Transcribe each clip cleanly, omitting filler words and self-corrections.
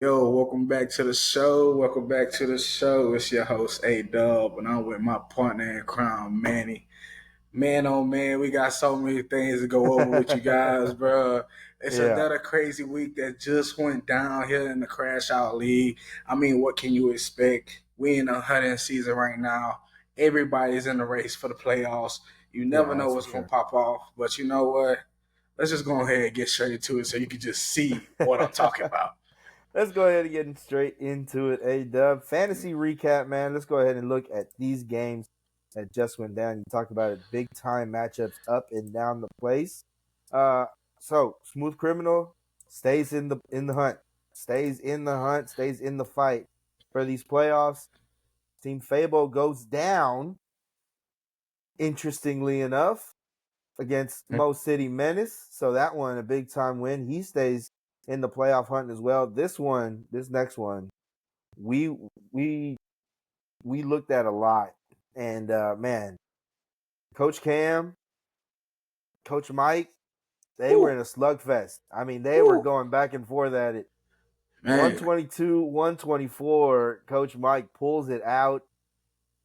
Yo, welcome back to the show. Welcome back to the show. It's your host, A-Dub, and I'm with my partner in crime, Manny. Man, oh man, we got so many things to go over with you guys, bro. It's Yeah, another crazy week that just went down here in the Crash Out League. I mean, what can you expect? We in the hunting season right now. Everybody's in the race for the playoffs. You never yeah, know that's for what's going to sure. pop off, but you know what? Let's just go ahead and get straight into it so you can just see what I'm talking about. Let's go ahead and get straight into it. A-Dub. Fantasy recap, man. Let's go ahead and look at these games that just went down. You talked about it. Big time matchups up and down the place. Uh so Smooth Criminal stays in the hunt. Stays in the hunt, stays in the fight for these playoffs. Team Fable goes down, interestingly enough, against Mo City Menace. So that one, a big time win. He stays in the playoff hunt as well. This next one, we we we looked at a lot. And man, Coach Cam, Coach Mike, they were Woo, in a slugfest. I mean, they were woo, going back and forth at it. man. 122, 124. Coach Mike pulls it out.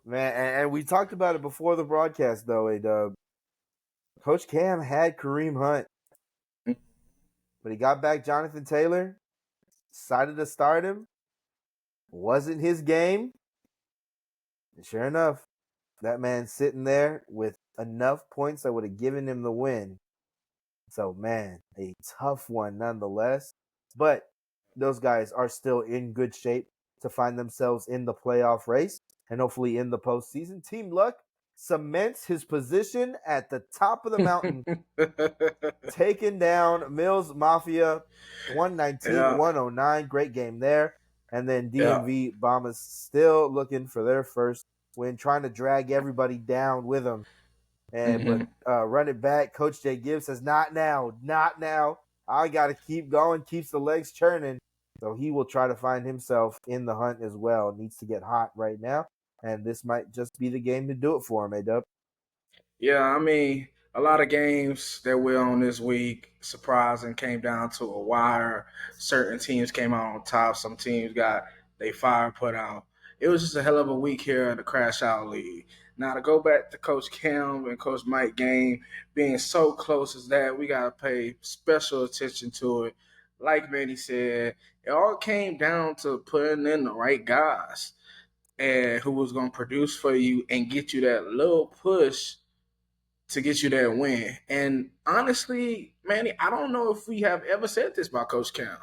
Man, and we talked about it before the broadcast, though. Coach Cam had Kareem Hunt, but he got back Jonathan Taylor, decided to start him. Wasn't his game. And sure enough, that man's sitting there with enough points that would have given him the win. So, man, a tough one nonetheless. But those guys are still in good shape to find themselves in the playoff race and hopefully in the postseason. Team Luck cements his position at the top of the mountain, taking down Mills Mafia 119 Yeah, 109. Great game there. And then yeah. DMV Bombers still looking for their first win, trying to drag everybody down with them. And but Hmm. run it back. Coach Jay Gibbs says, "Not now, not now. I got to keep going." Keeps the legs churning, so he will try to find himself in the hunt as well. Needs to get hot right now, and this might just be the game to do it for him. A-Dub. Yeah, I mean, a lot of games that we're on this week, surprising, came down to a wire. Certain teams came out on top. Some teams got they fire put out. It was just a hell of a week here in the Crash Out League. Now to go back to Coach Kim and Coach Mike game being so close as that, we gotta pay special attention to it. Like Manny said, it all came down to putting in the right guys and who was gonna produce for you and get you that little push to get you that win. And honestly, Manny, I don't know if we have ever said this about Coach Cam.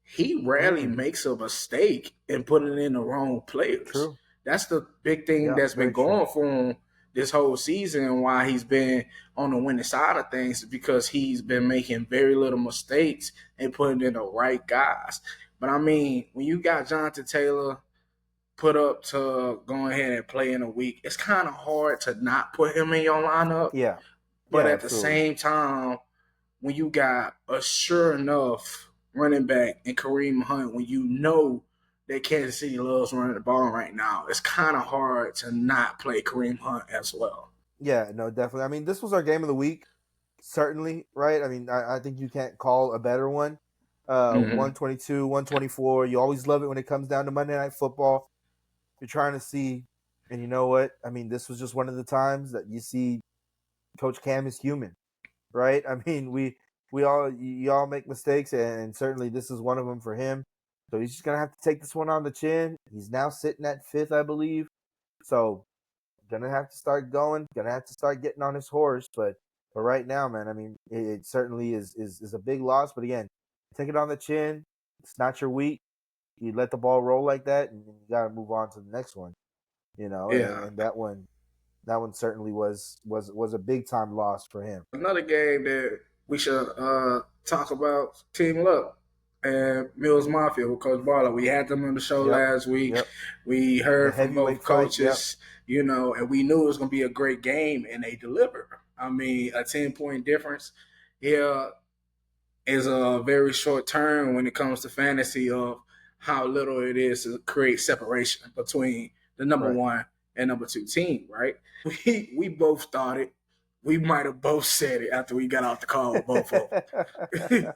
He rarely Mm, makes a mistake in putting in the wrong players. true. That's the big thing Yeah, that's been very true. going for him this whole season and why he's been on the winning side of things because he's been making very little mistakes and putting in the right guys. But I mean, when you got Jonathan Taylor put up to go ahead and play in a week, it's kind of hard to not put him in your lineup. Yeah, But yeah, at the absolutely. same time, when you got a sure enough running back in Kareem Hunt, when you know that Kansas City loves running the ball right now, it's kind of hard to not play Kareem Hunt as well. Yeah, no, definitely. I mean, this was our game of the week, certainly, right? I mean, I think you can't call a better one. Mm-hmm. 122, 124. You always love it when it comes down to Monday Night Football. You're trying to see, and you know what? I mean, this was just one of the times that you see Coach Cam is human, right? I mean, we all you all make mistakes, and certainly this is one of them for him. So he's just gonna have to take this one on the chin. He's now sitting at fifth, I believe. So gonna have to start going. Gonna have to start getting on his horse. But right now, man, I mean, it certainly is a big loss. But again, take it on the chin. It's not your week. You let the ball roll like that, and you got to move on to the next one. You know, Yeah. and that one certainly was a big time loss for him. Another game that we should talk about, Team Luck and Mills Mafia with Coach Barlow. We had them on the show Yep, last week. yep. We The heard from heavyweight both fight. Yep. coaches, and we knew it was going to be a great game, and they delivered. I mean, a 10-point difference here is a very short term when it comes to fantasy of how little it is to create separation between the number Right. one and number two team, right? We both started. We might have both said it after we got off the call with both of them.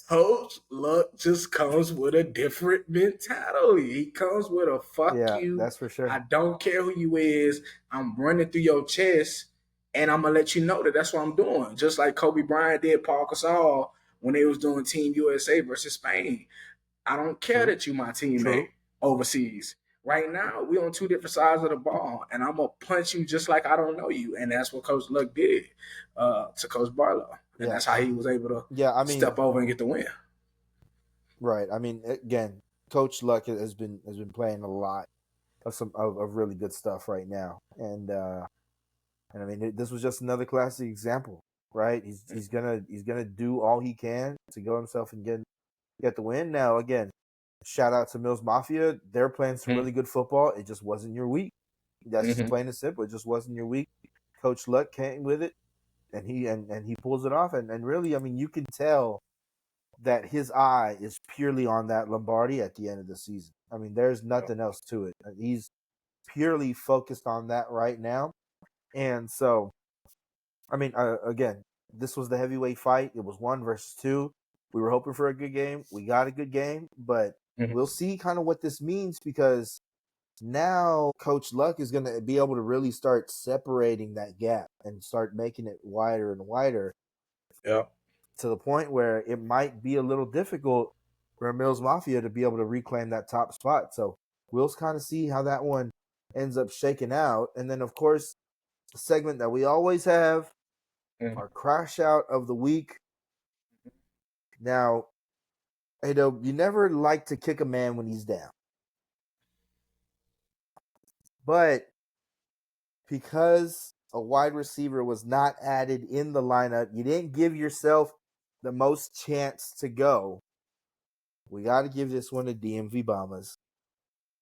Coach Luck just comes with a different mentality. He comes with a fuck Yeah, you. that's for sure. I don't care who you is. I'm running through your chest, and I'm gonna let you know that that's what I'm doing. Just like Kobe Bryant did Paul Gasol when they was doing Team USA versus Spain. I don't care True. that you my teammate True. overseas. Right now, we on two different sides of the ball, and I'm gonna punch you just like I don't know you, and that's what Coach Luck did to Coach Barlow, and Yeah. that's how he was able to Yeah, I mean, step over and get the win. right. I mean, again, Coach Luck has been playing a lot of of really good stuff right now, and I mean, this was just another classic example, right? He's gonna do all he can to go himself and get the win. Now, again, shout out to Mills Mafia. They're playing some really good football. It just wasn't your week. That's just Mm-hmm. plain and simple. It just wasn't your week. Coach Luck came with it, and he pulls it off. And really, I mean, you can tell that his eye is purely on that Lombardi at the end of the season. I mean, there's nothing else to it. He's purely focused on that right now. And so, I mean, again, this was the heavyweight fight. It was 1 versus 2. We were hoping for a good game. We got a good game, but Mm-hmm. we'll see kind of what this means, because now Coach Luck is going to be able to really start separating that gap and start making it wider and wider, Yeah. to the point where it might be a little difficult for Mills Mafia to be able to reclaim that top spot. So we'll kind of see how that one ends up shaking out. And then, of course, the segment that we always have, Mm-hmm. our crash out of the week. Now, Ado, you never like to kick a man when he's down. But because a wide receiver was not added in the lineup, you didn't give yourself the most chance to go. We got to give this one to DMV Bombers.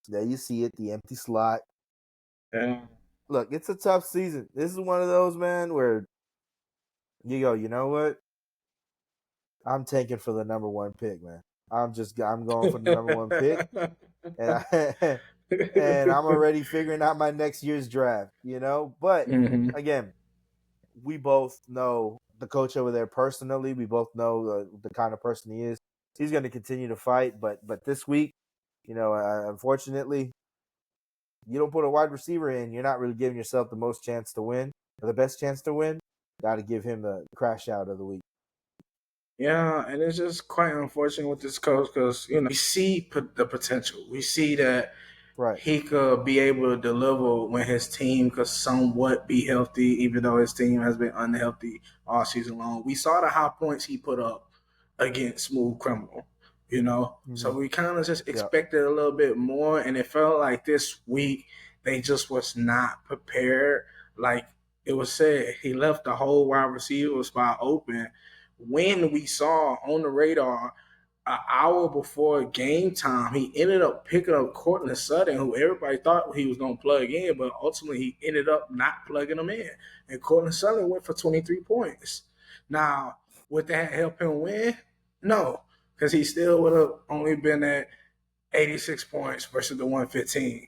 There you see it, the empty slot. Yeah. Look, it's a tough season. This is one of those, man, where you go, you know what? I'm taking for the number one pick, man. I'm going for the number one pick, and and I'm already figuring out my next year's draft, you know? But Mm-hmm. again, we both know the coach over there personally. We both know the kind of person he is. He's going to continue to fight, but this week, unfortunately, you don't put a wide receiver in, you're not really giving yourself the most chance to win, or the best chance to win. Got to give him the crash out of the week. Yeah, and it's just quite unfortunate with this coach because we see the potential. We see that Right. he could be able to deliver when his team could somewhat be healthy, even though his team has been unhealthy all season long. We saw the high points he put up against Smooth Criminal. So Mm-hmm. we kind of just Yeah. expected a little bit more, and it felt like this week they just was not prepared. Like it was said, he left the whole wide receiver spot open when we saw on the radar an hour before game time, he ended up picking up Cortland Sutton, who everybody thought he was going to plug in, but ultimately he ended up not plugging him in. And Cortland Sutton went for 23 points. Now, would that help him win? No, because he still would have only been at 86 points versus the 115.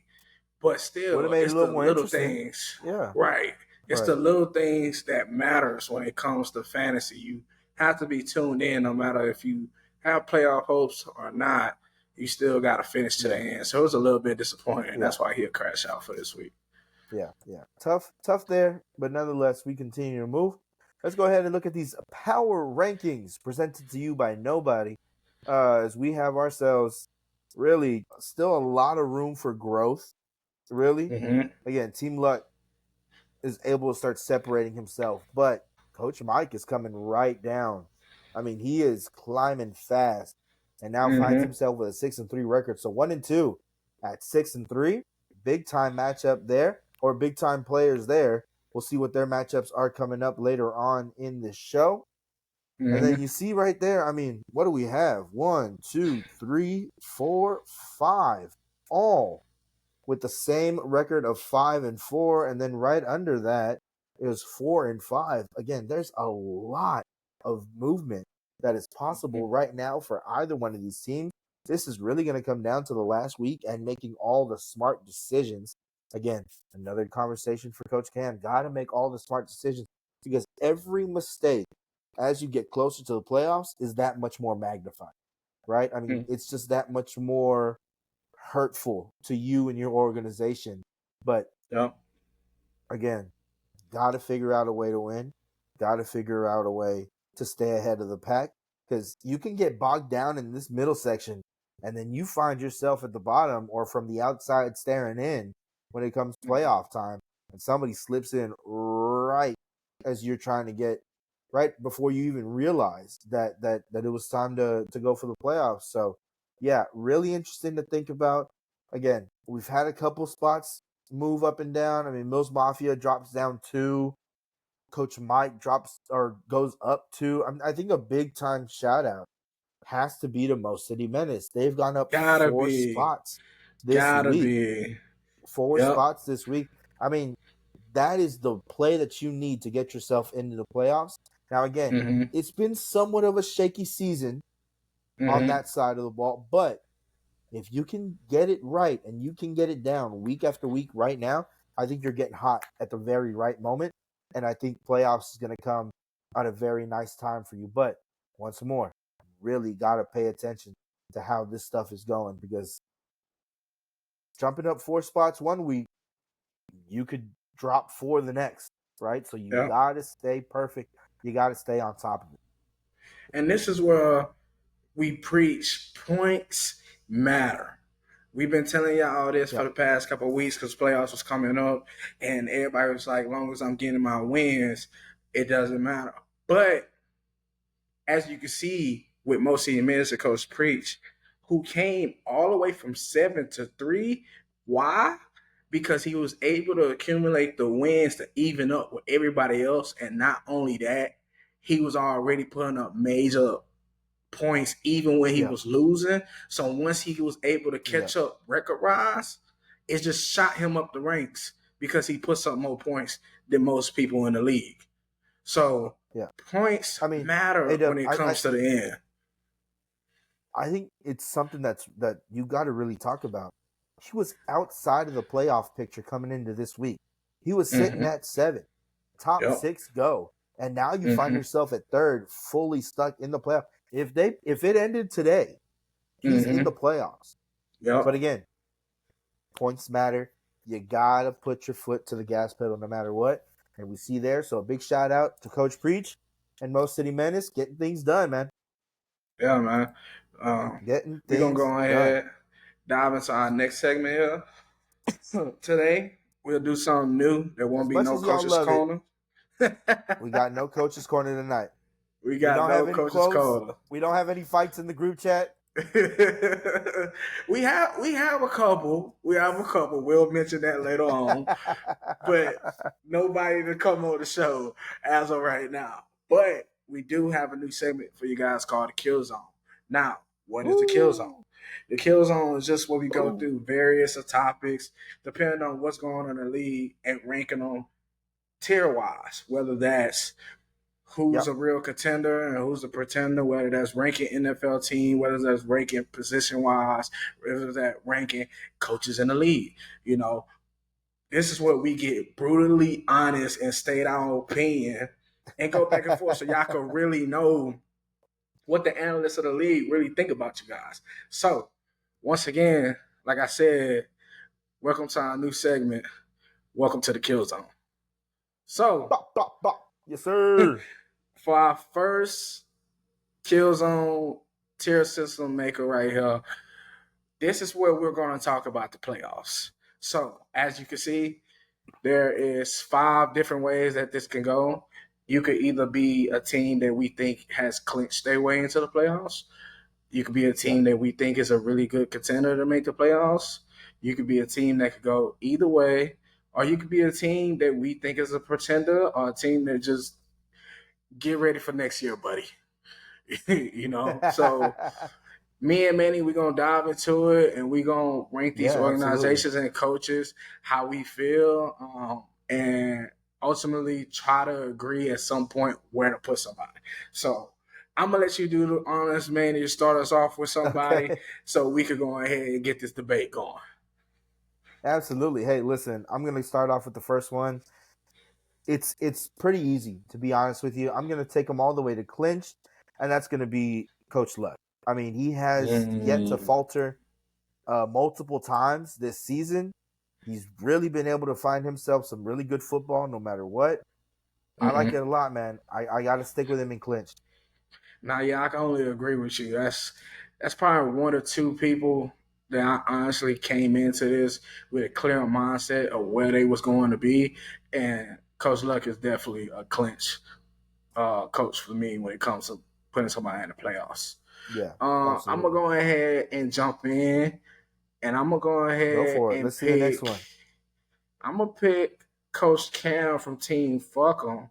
But Would have still, made it a it's the little more little interesting. things, Yeah. right? It's Right. the little things that matters when it comes to fantasy. You have to be tuned in, no matter if you have playoff hopes or not. You still got to finish to the Yeah. end. So it was a little bit disappointing. Yeah. That's why he'll crash out for this week. Yeah. Yeah. Tough there, but nonetheless, we continue to move. Let's go ahead and look at these power rankings presented to you by nobody. As we have ourselves really still a lot of room for growth. Really, Mm-hmm. again, Team Luck is able to start separating himself, but Coach Mike is coming right down. I mean, he is climbing fast, and now finds Mm-hmm. himself with a 6-3 record. So 1-2 at 6-3, big time matchup there, or big time players there. We'll see what their matchups are coming up later on in the show. And Mm-hmm. then you see right there, I mean, what do we have? 1, 2, 3, 4, 5, all with the same record of 5-4, and then right under that is 4-5. Again, there's a lot of movement that is possible right now for either one of these teams. This is really going to come down to the last week and making all the smart decisions. Again, another conversation for Coach Cam. Got to make all the smart decisions. because every mistake as you get closer to the playoffs is that much more magnified, right? I mean, it's just that much more hurtful to you and your organization. But Yep. again, got to figure out a way to win, got to figure out a way to stay ahead of the pack, because you can get bogged down in this middle section and then you find yourself at the bottom or from the outside staring in when it comes to playoff time, and somebody slips in right as you're trying to get right before you even realize that it was time to go for the playoffs. So yeah, really interesting to think about. Again, we've had a couple spots move up and down. I mean, Mills Mafia drops down 2. Coach Mike drops or goes up 2. I think a big time shout out has to be to Mo City Menace. They've gone up Gotta 4 be. spots this Gotta week. be. 4 Yep. spots this week. I mean, that is the play that you need to get yourself into the playoffs. Now, again, it's been somewhat of a shaky season on that side of the ball, but if you can get it right and you can get it down week after week right now, I think you're getting hot at the very right moment. And I think playoffs is going to come at a very nice time for you. But once more, really got to pay attention to how this stuff is going, because jumping up 4 spots one week, you could drop 4 the next, right? So you Yep. got to stay perfect. You got to stay on top of it. And this is where we preach points matter. We've been telling y'all this for Yep. the past couple of weeks because playoffs was coming up, and everybody was like, "Long as I'm getting my wins, it doesn't matter." But as you can see with most of the minutes of Coach Preach, who came all the way from 7-3. Why? Because he was able to accumulate the wins to even up with everybody else, and not only that, he was already putting up major points even when he Yeah. was losing. So once he was able to Yeah. catch up record rise, it just shot him up the ranks because he puts up more points than most people in the league. So Yeah. points I mean, matter hey, when Dub, it comes to the end. I think it's something that you got to really talk about. He was outside of the playoff picture coming into this week. He was sitting at 7, top Yep. 6 go, and now you find yourself at 3rd, fully stuck in the playoff. If it ended today, he's in the playoffs. Yep. But again, points matter. You gotta put your foot to the gas pedal no matter what, and we see there. So a big shout out to Coach Preach and Mo City Menace getting things done, man. Yeah, man. Getting We're gonna things go done. ahead, dive into our next segment here. Today, we'll do something new. There won't As be much no as y'all coach's love it, corner. we got no coach's corner tonight. We We got don't no have any coach's quotes. corner. We don't have any fights in the group chat. we have a couple. We have a couple. We'll mention that later on. But nobody to come on the show as of right now. But we do have a new segment for you guys called the Killzone. Now, what is the Killzone? The Killzone is just where we go through various topics depending on what's going on in the league and ranking them tier wise, whether that's who's Yep. a real contender and who's a pretender, whether that's ranking NFL team, whether that's ranking position wise, whether that's ranking coaches in the league. You know, this is where we get brutally honest and state our opinion and go back and forth so y'all can really know what the analysts of the league really think about you guys. So, once again, like I said, welcome to our new segment. Welcome to the Kill Zone. So, Bop, bop, bop. Yes, sir. for our first Kill Zone tier system maker right here, this is where we're going to talk about the playoffs. So, as you can see, there is 5 different ways that this can go. You could either be a team that we think has clinched their way into the playoffs. You could be a team that we think is a really good contender to make the playoffs. You could be a team that could go either way, or you could be a team that we think is a pretender, or a team that just get ready for next year, buddy. So me and Manny, we're gonna dive into it and we're gonna rank these Yeah, absolutely. organizations and coaches how we feel, and ultimately try to agree at some point where to put somebody. So I'm gonna let you do the honors, Manny, to start us off with somebody Okay. so we could go ahead and get this debate going. Absolutely. Hey, listen, I'm going to start off with the first one. it's pretty easy, to be honest with you. I'm gonna take him all the way to clinch, and that's gonna be Coach Luck. I mean, he has yet to Mm, falter multiple times this season. He's really been able to find himself some really good football, no matter what. I like it mm-mm. a lot, man. I got to stick with him in clinch. Now, yeah, I can only agree with you. That's probably one or two people that I honestly came into this with a clear mindset of where they was going to be, and Coach Luck is definitely a clinch coach for me when it comes to putting somebody in the playoffs. Yeah, I'm gonna absolutely. go ahead and jump in, and I'm gonna go Go ahead for it. and Let's see the next pick. one. I'm gonna pick Coach Cam from Team Fuck'em,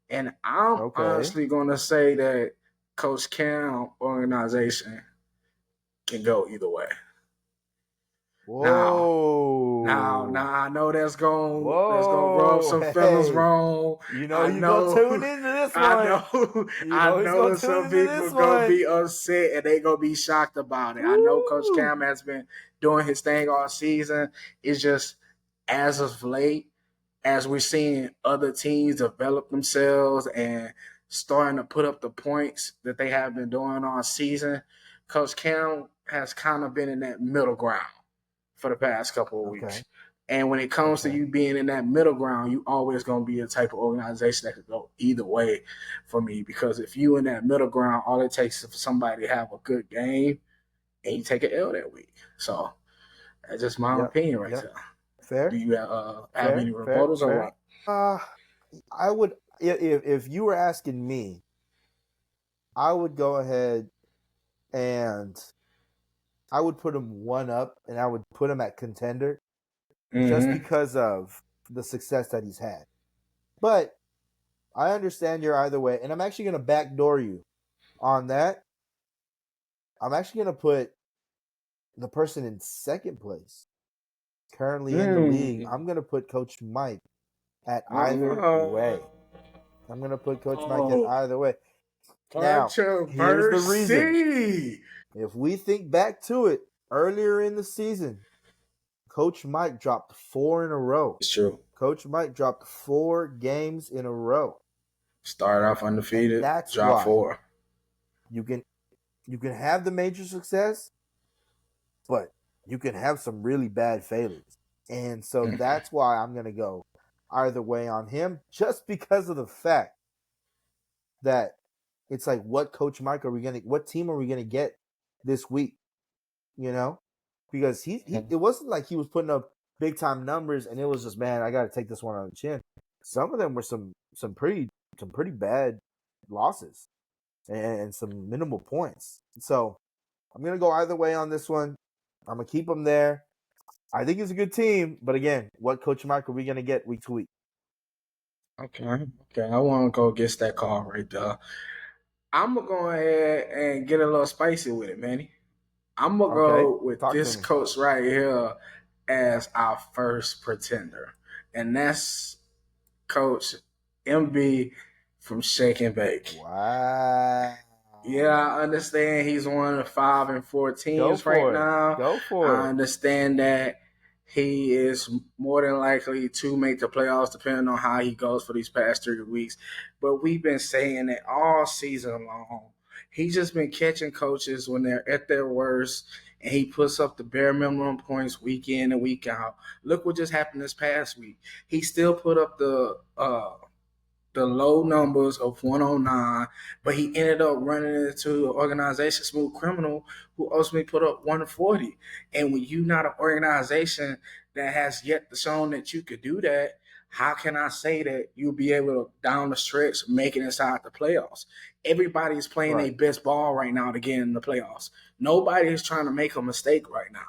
and I'm Okay. honestly gonna say that Coach Cam organization can go either way. Now, now Whoa. I know that's gonna rub Whoa. some feelings Hey. wrong. You know I you gonna know, tune into this I one. know, You I know he's gonna know. tune Some into people this gonna one. be upset and they gonna be shocked about it. I know Coach Woo. Cam has been doing his thing all season. It's just as of late, as we're seeing other teams develop themselves and starting to put up the points that they have been doing all season, Coach Cam has kind of been in that middle ground for the past couple of Okay. weeks. And when it comes to Okay. you being in that middle ground, you always gonna be a type of organization that could go either way for me. Because if you in that middle ground, all it takes is for somebody to have a good game and you take an L that week. So that's just my Yep. opinion right Yep. there. Do Fair. you have any Fair. Fair. rebuttals or Fair. what? Uh I would, if you were asking me, I would go ahead and I would put him one up, and I would put him at contender just Mm-hmm. because of the success that he's had. But I understand you're either way, and I'm actually going to backdoor you on that. I'm actually going to put the person in second place currently in the league. Mm. I'm going to put Coach Mike at either Oh, way. I'm going to put Coach Mike at either way. Now, here's the reason. controversy. If we think back to it, earlier in the season, Coach Mike dropped 4 in a row. It's true. Coach Mike dropped 4 games in a row. Start off And undefeated, that's drop why four. you can you can have the major success, but you can have some really bad failures. And so Mm-hmm. that's why I'm going to go either way on him, just because of the fact that it's like, what team are we going to get this week, you know? Because it wasn't like he was putting up big time numbers and it was just, man, I got to take this one on the chin. Some of them were some pretty bad losses and some minimal points. So I'm gonna go either way on this one. I'm gonna keep him there. I think it's a good team, but again, what Coach Mike are we gonna get week to week? Okay, okay. I want to go against that call right there. I'm gonna go ahead and get a little spicy with it, Manny. I'm gonna Okay, go with talk to this me. coach right here as our first pretender, and that's Coach MB from Shake and Bake. Wow. Yeah, I understand he's one of the 5 and 4 Go teams right for it. now. Go for I it. understand that he is more than likely to make the playoffs, depending on how he goes for these past 3 weeks. But we've been saying it all season long. He's just been catching coaches when they're at their worst, and he puts up the bare minimum points week in and week out. Look what just happened this past week. He still put up the low numbers of 109, but he ended up running into an organization, Smooth Criminal, who ultimately put up 140. And when you're not an organization that has yet shown that you could do that, how can I say that you'll be able to, down the stretch, make it inside the playoffs? Everybody's playing their Right. best ball right now to get in the playoffs. Nobody is trying to make a mistake right now.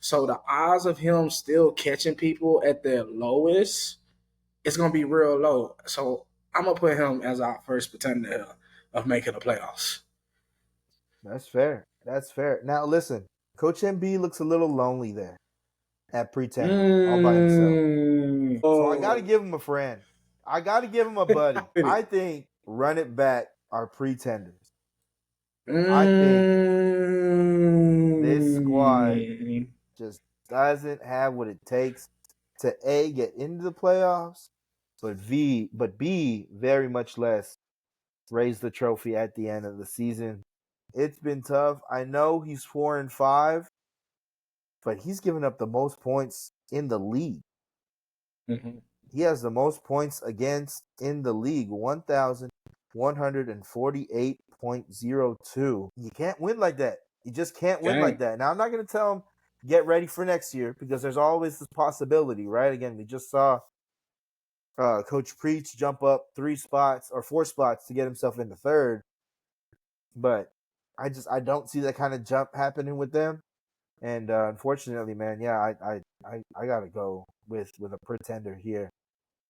So the odds of him still catching people at their lowest, it's gonna be real low. So I'm gonna put him as our first pretender of making the playoffs. That's fair. That's fair. Now listen, Coach MB looks a little lonely there at pretender, all by himself. So I gotta give him a friend. I gotta give him a buddy. I think run it back are pretenders. I think this squad Mm. just doesn't have what it takes to A, get into the playoffs, but B, very much less, raised the trophy at the end of the season. It's been tough. I know he's 4-5, but he's given up the most points in the league. Mhm. He has the most points against in the league, 1,148.02. You can't win like that. You just can't win like Gang. that. Now, I'm not going to tell him get ready for next year because there's always this possibility, right? Again, we just saw Coach Preach jump up 3 spots or 4 spots to get himself into third, but I don't see that kind of jump happening with them. And unfortunately, man, yeah, I gotta go with a pretender here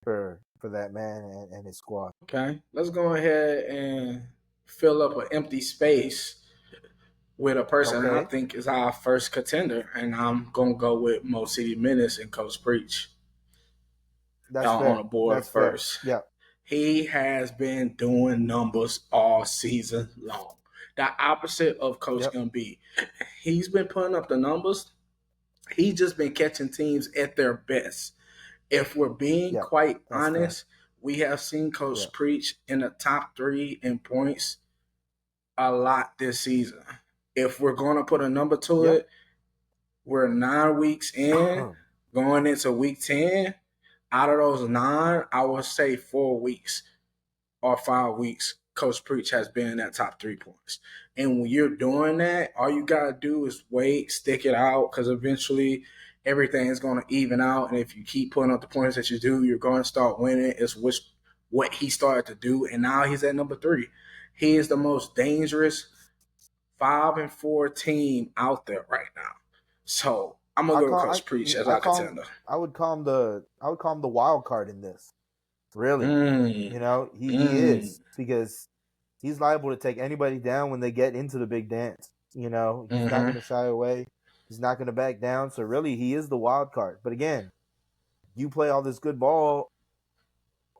for that man and his squad. Okay. Let's go ahead and fill up an empty space with a person I Okay, think is our first contender, and I'm gonna go with Mo City Menace and Coach Preach that's on the fair. board That's fair. first. Yeah, He has been doing numbers all season long. The opposite of Coach yep, MB. He's been putting up the numbers. He's just been catching teams at their best. If we're being yep. quite That's fair. honest, we have seen Yeah, Coach Preach in the top three in points a lot this season. If we're going to put a number to yep. it, we're 9 weeks in, going into week 10. Out of those nine, I would say 4 weeks or 5 weeks, Coach Preach has been in that top 3 points. And when you're doing that, all you got to do is wait, stick it out, because eventually everything is going to even out. And if you keep putting up the points that you do, you're going to start winning. It's what he started to do. And now he's at number 3. He is the most dangerous 5-4 team out there right now. So I'm gonna I go with call Coach Preach as I our call him contender. I would call him the wild card in this. Really, Mm, he mm, is because he's liable to take anybody down when they get into the big dance. He's not mm-hmm. going to shy away. He's not going to back down. So really, he is the wild card. But again, you play all this good ball.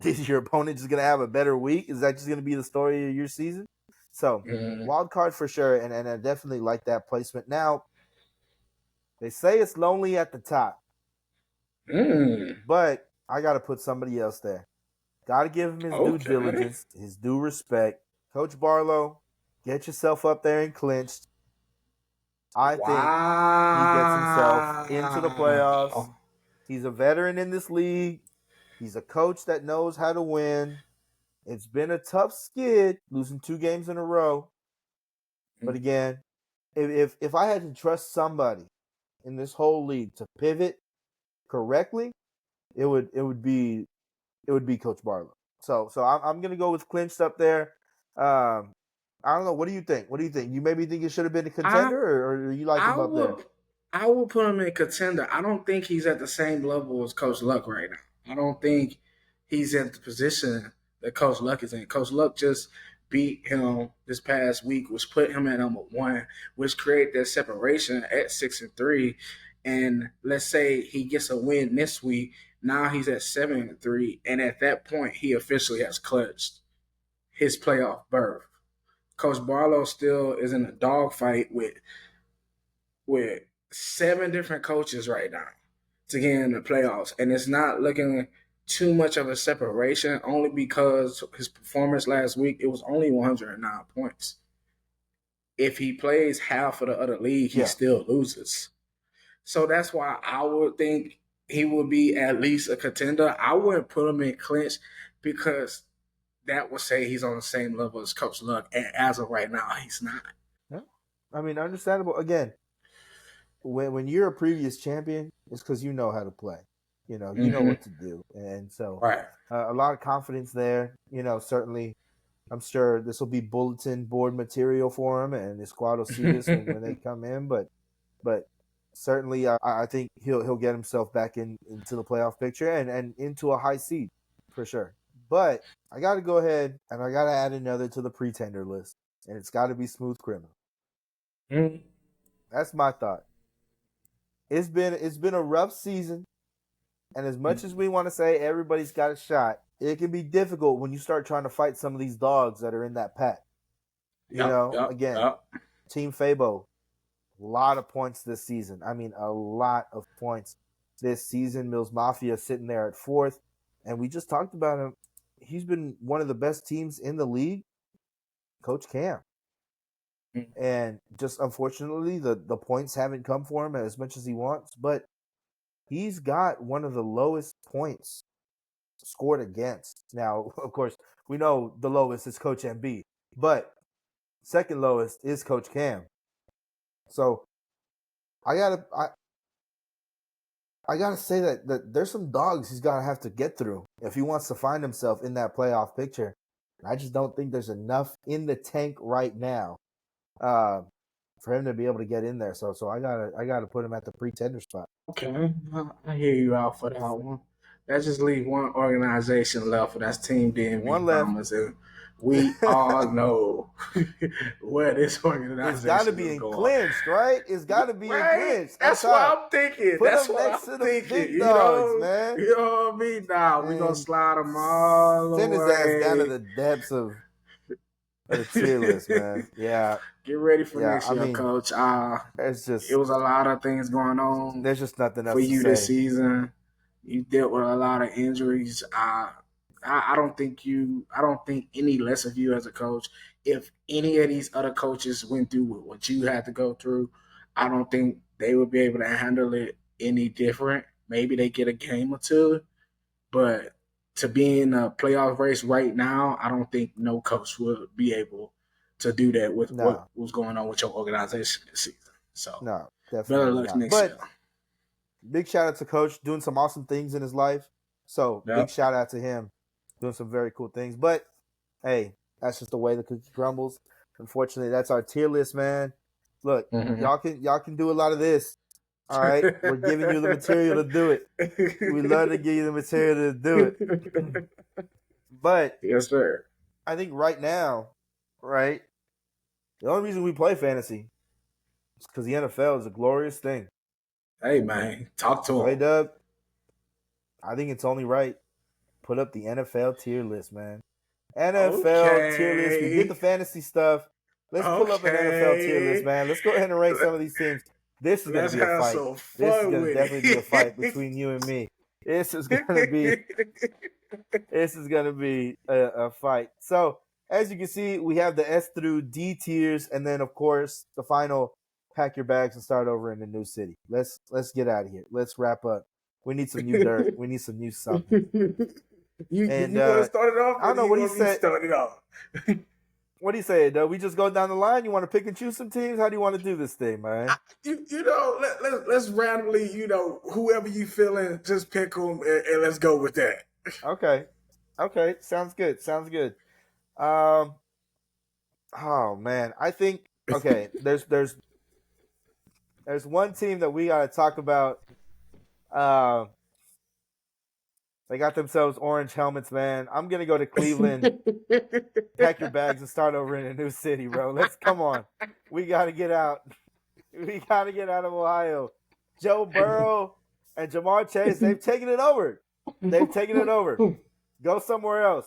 Is your opponent just going to have a better week? Is that just going to be the story of your season? So Mm, wild card for sure, and I definitely like that placement. Now they say it's lonely at the top, mm. but I got to put somebody else there. Got to give him his due Okay. diligence, his due respect. Coach Barlow, get yourself up there and clinched. I think he gets himself into the playoffs. Wow. He's a veteran in this league. He's a coach that knows how to win. It's been a tough skid, losing 2 games in a row. But again, if I had to trust somebody in this whole league to pivot correctly, it would be Coach Barlow. So I'm gonna go with clinched up there. Um, I don't know. What do you think? What do you think? You maybe think it should have been a I contender, or you like I him up there? would I would put him in contender. I don't think he's at the same level as Coach Luck right now. I don't think he's in the position that Coach Luck is in. Coach Luck just beat him this past week, which put him at number 1, which created that separation at 6-3. And let's say he gets a win this week. Now he's at 7-3, and at that point, he officially has clutched his playoff berth. Coach Barlow still is in a dogfight with 7 different coaches right now to get in the playoffs, and it's not looking too much of a separation. Only because his performance last week, it was only 109 points. If he plays half of the other league, he Yeah. still loses. So that's why I would think he would be at least a contender. I wouldn't put him in clinch because that would say he's on the same level as Coach Luck, and as of right now, he's not. Yeah. I mean, understandable. Again, when you're a previous champion, it's because you know how to play. You know Mm-hmm. what to do, and so Right. a lot of confidence there. Certainly, I'm sure this will be bulletin board material for him, and the squad will see this when they come in. But certainly, I think he'll get himself back into the playoff picture and into a high seed for sure. But I got to go ahead and I got to add another to the pretender list, and it's got to be Smooth Criminal. Mhm. That's my thought. It's been a rough season, and as much as we want to say everybody's got a shot, it can be difficult when you start trying to fight some of these dogs that are in that pack. Yep, yep, Again, yep. Team Fabo, a lot of points this season. I mean, a lot of points this season. Mills Mafia sitting there at fourth, and we just talked about him. He's been one of the best teams in the league, Coach Cam. And just unfortunately, the points haven't come for him as much as he wants, but he's got one of the lowest points scored against. Now, of course, we know the lowest is Coach MB, but second lowest is Coach Cam. So I gotta say that there's some dogs he's gotta have to get through if he wants to find himself in that playoff picture. I just don't think there's enough in the tank right now for him to be able to get in there. So I gotta put him at the pretender spot. Okay, I hear you out for that one. That just leave one organization left, and that's Team One DMV left. Bombers, and we all know where this It's got to organization be is in going. clinched, right? It's got to be in clinched. That's Up what top. I'm thinking. Put That's them what next I'm to the thinking. big dogs, man. You know what I mean? Nah, we gonna And slide them all send his ass down to away. the depths of the tier list, man. Yeah, Get ready for yeah. next I year, mean, Coach. it's It just was a lot of things going on there's just nothing for else to you this say. season. You dealt with a lot of injuries. I don't think any less of you as a coach. If any of these other coaches went through what you had to go through, I don't think they would be able to handle it any different. Maybe they get a game or two, but to be in a playoff race right now, I don't think no coach would be able to do that with what No, was going on with your organization this season. So no, better definitely luck not. next year. But big shout out to Coach doing some awesome things in his life. So big Yep. shout out to him doing some very cool things. But hey, that's just the way the cookie crumbles. Unfortunately, that's our tier list, man. Look, Mm-hmm. y'all can do a lot of this. All right, we're giving you the material to do it. We love to give you the material to do it. But Yes, sir. I think right now, right, the only reason we play fantasy is because the NFL is a glorious thing. Hey, man, talk to So hey, him. Doug, I think it's only right. Put up the NFL tier list, man. NFL tier list. We did the Okay. fantasy stuff. Let's pull up an NFL tier list, Okay. man. Let's go ahead and rank some of these teams. This is going to Let's be a have fight. some This is fun going to with definitely be a fight it. between you and me. This is going to be a fight. So as you can see, we have the S through D tiers, and then of course the final. Pack your bags and start over in the new city. Let's get out of here. Let's wrap up. We need some new dirt. We need some new something. And you want to start it off, I or don't do know you what do you want me to say. start it off? What do you say, though? We just go down the line. You want to pick and choose some teams? How do you want to do this thing, man? Let's randomly, whoever you feeling, just pick them and let's go with that. Okay, sounds good. Sounds good. Oh man, I think okay. There's one team that we got to talk about. They got themselves orange helmets, man. I'm gonna go to Cleveland. Pack your bags and start over in a new city, bro. Let's come on. We gotta get out. We gotta get out of Ohio. Joe Burrow and Jamar Chase, they've taken it over. They've taken it over. Go somewhere else.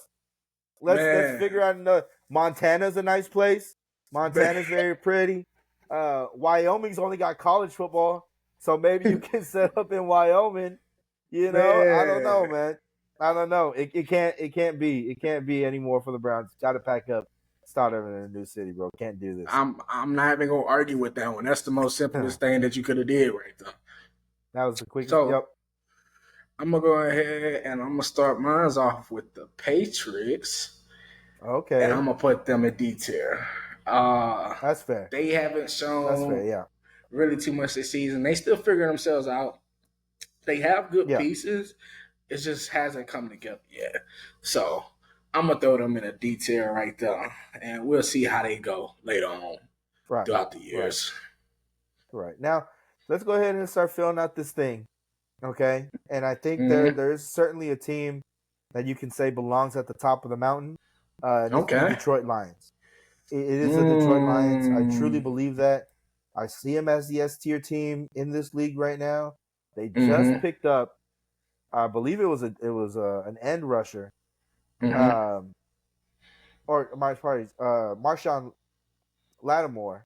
Let's Man, figure out another. Montana's a nice place. Montana's very pretty. Wyoming's only got college football, so maybe you can set up in Wyoming. You know, I don't know, man. man. I don't know. It can't be anymore for the Browns. Got to pack up, start over in a new city, bro. Can't do this. I'm not even gonna argue with that one. That's the most simplest That thing that you could have did right there. was the quickest. So Yep. I'm gonna go ahead and I'm gonna start mine off with the Patriots, and I'm Okay, gonna put them in D tier. that's fair. They haven't That's fair. shown Yeah. really too much this season. They still figuring themselves out. They have good Yeah. pieces. It just hasn't come together yet. So I'm gonna throw them in a D tier right there, and we'll see how they go later on Right. throughout the Right. years. Right. Now, let's go ahead and start filling out this thing. Okay. And I think Mm-hmm. there's certainly a team that you can say belongs at the top of the mountain. And it's the Okay. Detroit Lions. It is the Detroit Lions. I truly Mm. believe that. I see them as the S tier team in this league right now. They just Mm-hmm. picked up, I believe it was an end rusher, Mm-hmm. um, or my parties, Marshawn Lattimore,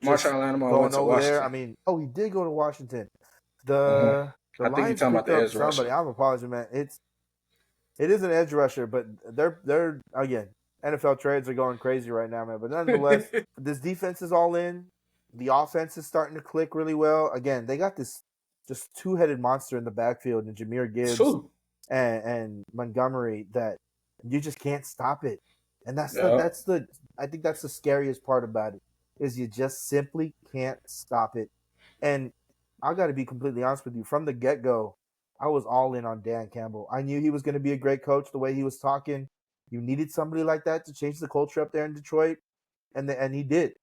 just Marshawn Lattimore went going to over there. I Washington. mean, oh, he did go to Washington. Mm-hmm. The I think you're Lions talking about picked the up edge rusher. somebody. I'm apologizing, man. It is an edge rusher, but they're again, NFL trades are going crazy right now, man. But nonetheless, this defense is all in. The offense is starting to click really well. Again, they got this just two-headed monster in the backfield, and Jahmyr Gibbs True. and Montgomery that you just can't stop it. And Yeah. I think that's the scariest part about it is you just simply can't stop it. And I got to be completely honest with you. From the get go, I was all in on Dan Campbell. I knew he was going to be a great coach. The way he was talking, you needed somebody like that to change the culture up there in Detroit, and he did.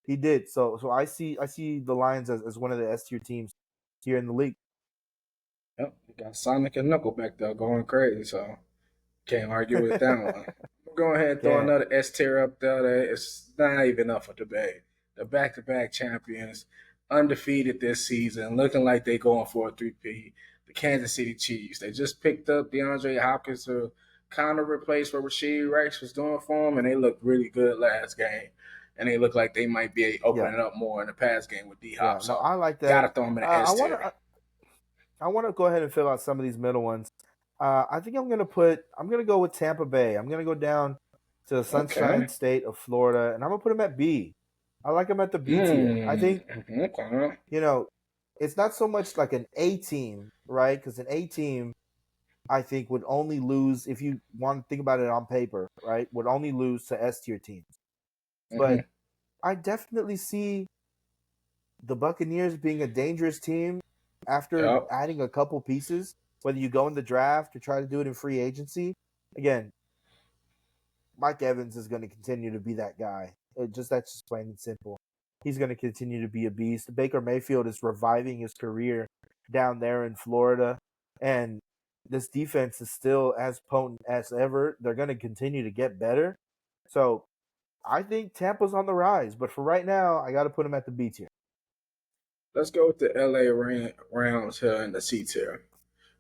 He did. So I see the Lions as one of the S tier teams here in the league. Yep. You got Sonic and Knuckle back there going crazy, so can't argue with that one. Go ahead and throw Can't. another S tier up there. That it's not even up for debate. The back-to-back champions, undefeated this season, looking like they going for a 3P. The Kansas City Chiefs. They just picked up DeAndre Hopkins to kind of replace what Rasheed Rice was doing for them, and they looked really good last game. And they look like they might be Yeah. opening up more in the pass game with D Yeah. Hop. No, So I like gotta that. throw them in the I S want tier. to. I want to go ahead and fill out some of these middle ones. I think I'm gonna go with Tampa Bay. I'm gonna go down to the Sunshine Okay. State of Florida, and I'm gonna put them at B. I like them at the B tier. I think Okay. you know it's not so much like an A team, right? Because an A team, I think, would only lose if you want to think about it on paper, right? Would only lose to S tier teams. But Mm-hmm. I definitely see the Buccaneers being a dangerous team after Yep. adding a couple pieces, whether you go in the draft or try to do it in free agency. Again, Mike Evans is going to continue to be that guy. That's just plain and simple. He's going to continue to be a beast. Baker Mayfield is reviving his career down there in Florida, and this defense is still as potent as ever. They're going to continue to get better. So I think Tampa's on the rise, but for right now, I got to put him at the B tier. Let's go with the LA Rams here in the C tier.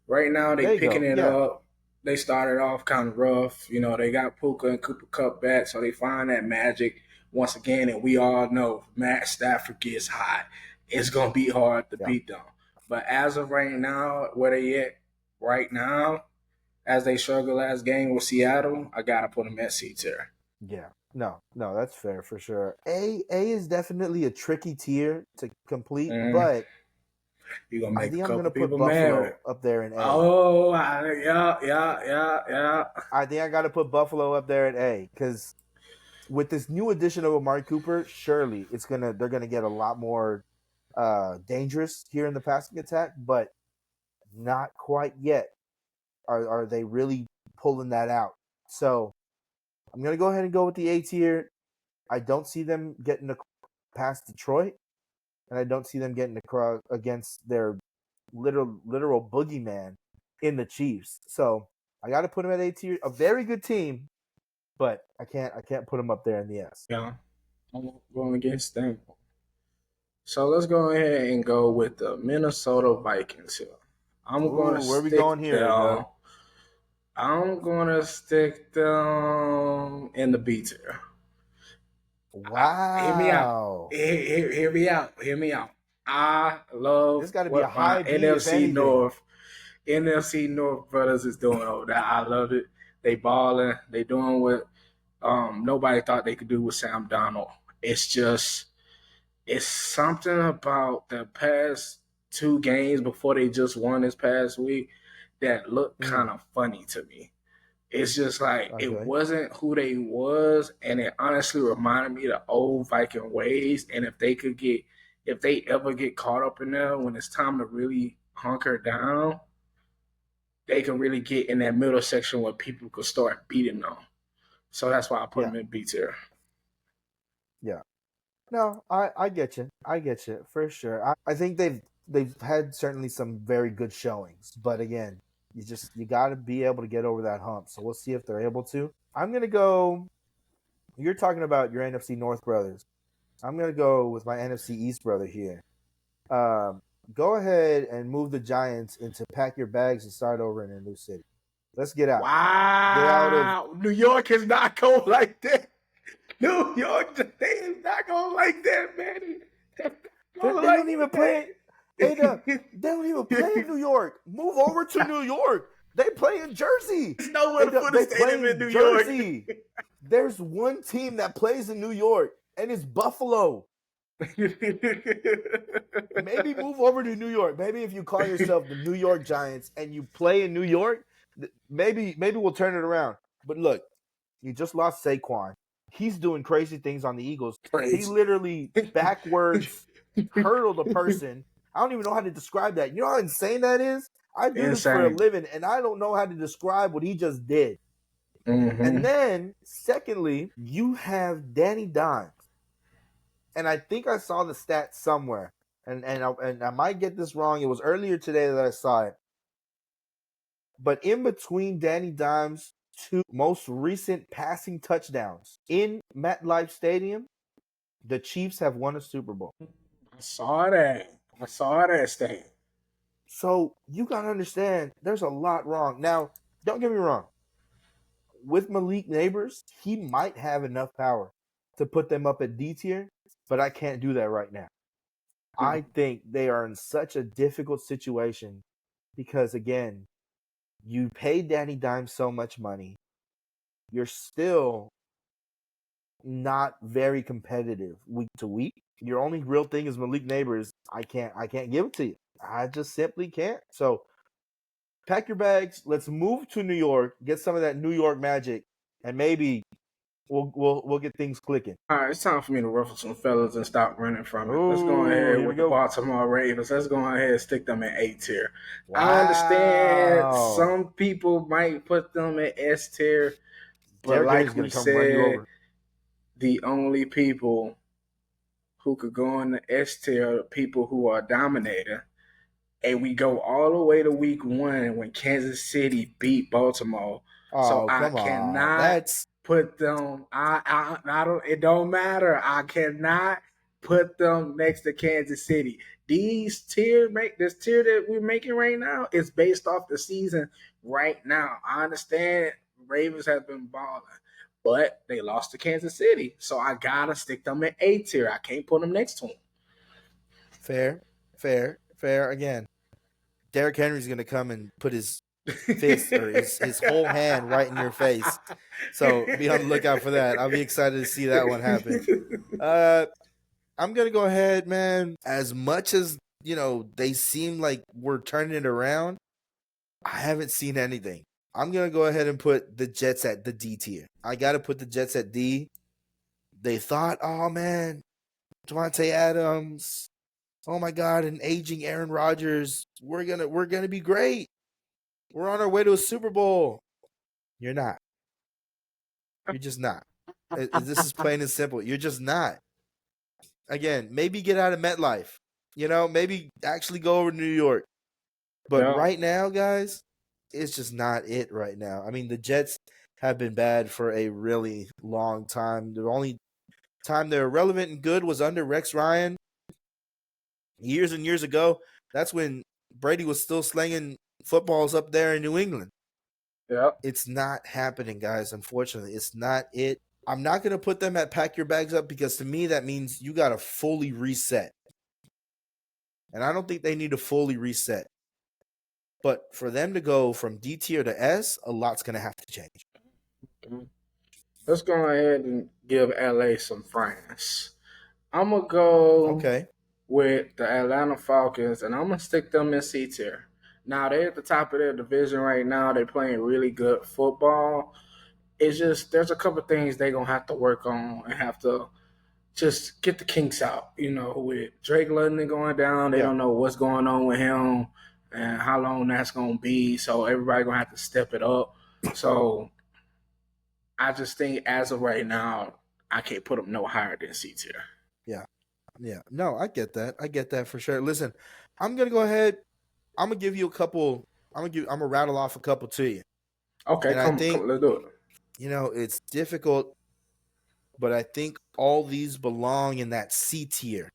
Right now, they There you picking go. it Yeah, up. They started off kind of rough. You know, they got Puka and Cooper Cup back, so they find that magic once again. And we all know Matt Stafford gets hot. It's going to be hard to yeah. beat them. But as of right now, where they at right now, as they struggle last game with Seattle, I got to put them at C tier. Yeah. No, that's fair for sure. A is definitely a tricky tier to complete, Mm, but you're going to I make a think I'm couple gonna put people mad. Buffalo up there in A. Oh, yeah. I think I gotta put Buffalo up there in A because with this new addition of Amari Cooper, surely they're gonna get a lot more dangerous here in the passing attack, but not quite yet. Are they really pulling that out? So I'm gonna go ahead and go with the A tier. I don't see them getting past Detroit, and I don't see them getting across against their literal boogeyman in the Chiefs. So I got to put them at A tier. A very good team, but I can't put them up there in the S. Yeah, I'm going against them. So let's go ahead and go with the Minnesota Vikings here. I'm going to Ooh, where are we going stick here, Doug? them. I'm going to stick them in the B tier. Hear me out. Wow, Hear me out. Hear me out. I love this got to be a what my high B if anything. NFC North brothers is doing over there. I love it. They balling. They doing what nobody thought they could do with Sam Donald. It's just it's something about the past two games before they just won this past week that looked kind Mm, of funny to me. It's just like it okay. wasn't who they was, and it honestly reminded me of the old Viking ways. And if they ever get caught up in there when it's time to really hunker down, they can really get in that middle section where people could start beating them. So that's why I put Yeah, them in B tier. yeah. No, I get you. I get you for sure. I think they've had certainly some very good showings, but again, you got to be able to get over that hump. So we'll see if they're able to. I'm gonna go. You're talking about your NFC North brothers. I'm gonna go with my NFC East brother here. Um, Go ahead and move the Giants into pack your bags and start over in a new city. Let's get out. Get out of. Wow, New York is not going like that. New York, they is not going like that, man. They're not going They don't like even play. Hey, that. they don't even play in New York. Move over to New York. They play in Jersey. There's nowhere to put a They play stadium in in New Jersey. York. There's one team that plays in New York, and it's Buffalo. Maybe move over to New York. Maybe if you call yourself the New York Giants and you play in New York, maybe we'll turn it around. But look, you just lost Saquon. He's doing crazy things on the Eagles. He Crazy. literally backwards hurdled a person. I don't even know how to describe that. You know how insane that is? I do this for a Insane. living, and I don't know how to describe what he just did. And then, secondly, you have Danny Dimes. And I think I saw the stat somewhere. And I might get this wrong. It was earlier today that I saw it. But in between Danny Dimes' two most recent passing touchdowns in MetLife Stadium, the Chiefs have won a Super Bowl. I saw that stat. So you got to understand, there's a lot wrong. Now, don't get me wrong. With Malik Neighbors, he might have enough power to put them up at D tier, but I can't do that right now. I think they are in such a difficult situation because, again, you pay Danny Dimes so much money. You're still not very competitive week to week. Your only real thing is Malik Neighbors. I can't give it to you. I just simply can't. So pack your bags. Let's move to New York. Get some of that New York magic, and maybe we'll get things clicking. All right, it's time for me to ruffle some feathers and stop running from it. Let's go Oh, ahead here we with the go. Baltimore Ravens. Let's go ahead and stick them in A tier. I understand Wow. some people might put them in S tier, but Derrick Henry's like we gonna come run you said, over. the only people who could go in the S tier are the people who are dominating. And we go all the way to week 1 when Kansas City beat Baltimore. So Oh, I come on. cannot That's put them. I don't. It don't matter. I cannot put them next to Kansas City. This tier that we're making right now is based off the season right now. I understand Ravens have been balling, but they lost to Kansas City, so I gotta stick them in A tier. I can't put them next to them. fair. Again, Derrick Henry's gonna come and put his fist or his whole hand right in your face. So be on the lookout for that. I'll be excited to see that one happen. I'm gonna go ahead, man. As much as they seem like we're turning it around, I haven't seen anything. I'm gonna go ahead and put the Jets at the D tier. I gotta put the Jets at D. They thought, oh man, Devontae Adams, oh my God, an aging Aaron Rodgers. We're gonna be great. We're on our way to a Super Bowl. You're not. You're just not. This is plain and simple. You're just not. Again, maybe get out of MetLife. Maybe actually go over to New York. But Yeah. right now, guys, it's just not it right now. I mean, the Jets have been bad for a really long time. The only time they're relevant and good was under Rex Ryan years and years ago. That's when Brady was still slinging footballs up there in New England. Yeah. It's not happening, guys. Unfortunately, it's not it. I'm not going to put them at pack your bags up because to me that means you got to fully reset. And I don't think they need to fully reset. But for them to go from D tier to S, a lot's going to have to change. Let's go ahead and give LA some France. I'm going to go with the Atlanta Falcons, and I'm going to stick them in C tier. Now, they're at the top of their division right now. They're playing really good football. It's just there's a couple things they're going to have to work on and have to just get the kinks out. With Drake London going down, they don't know what's going on with him and how long that's going to be. So everybody going to have to step it up. So I just think as of right now, I can't put them no higher than C tier. Yeah. No, I get that. I get that for sure. Listen, I'm gonna go ahead. I'm gonna give you a couple. I'm gonna rattle off a couple to you. Okay, and I come, think let's do it. It's difficult, but I think all these belong in that C tier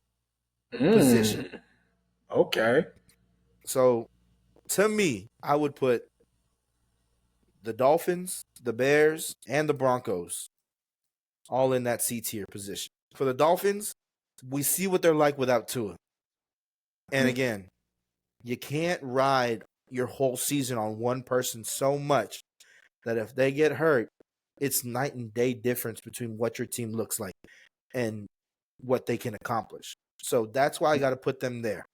position. Okay. So, to me, I would put the Dolphins, the Bears, and the Broncos all in that C tier position. For the Dolphins, we see what they're like without Tua. And again, you can't ride your whole season on one person so much that if they get hurt, it's night and day difference between what your team looks like and what they can accomplish. So that's why I got to put them there.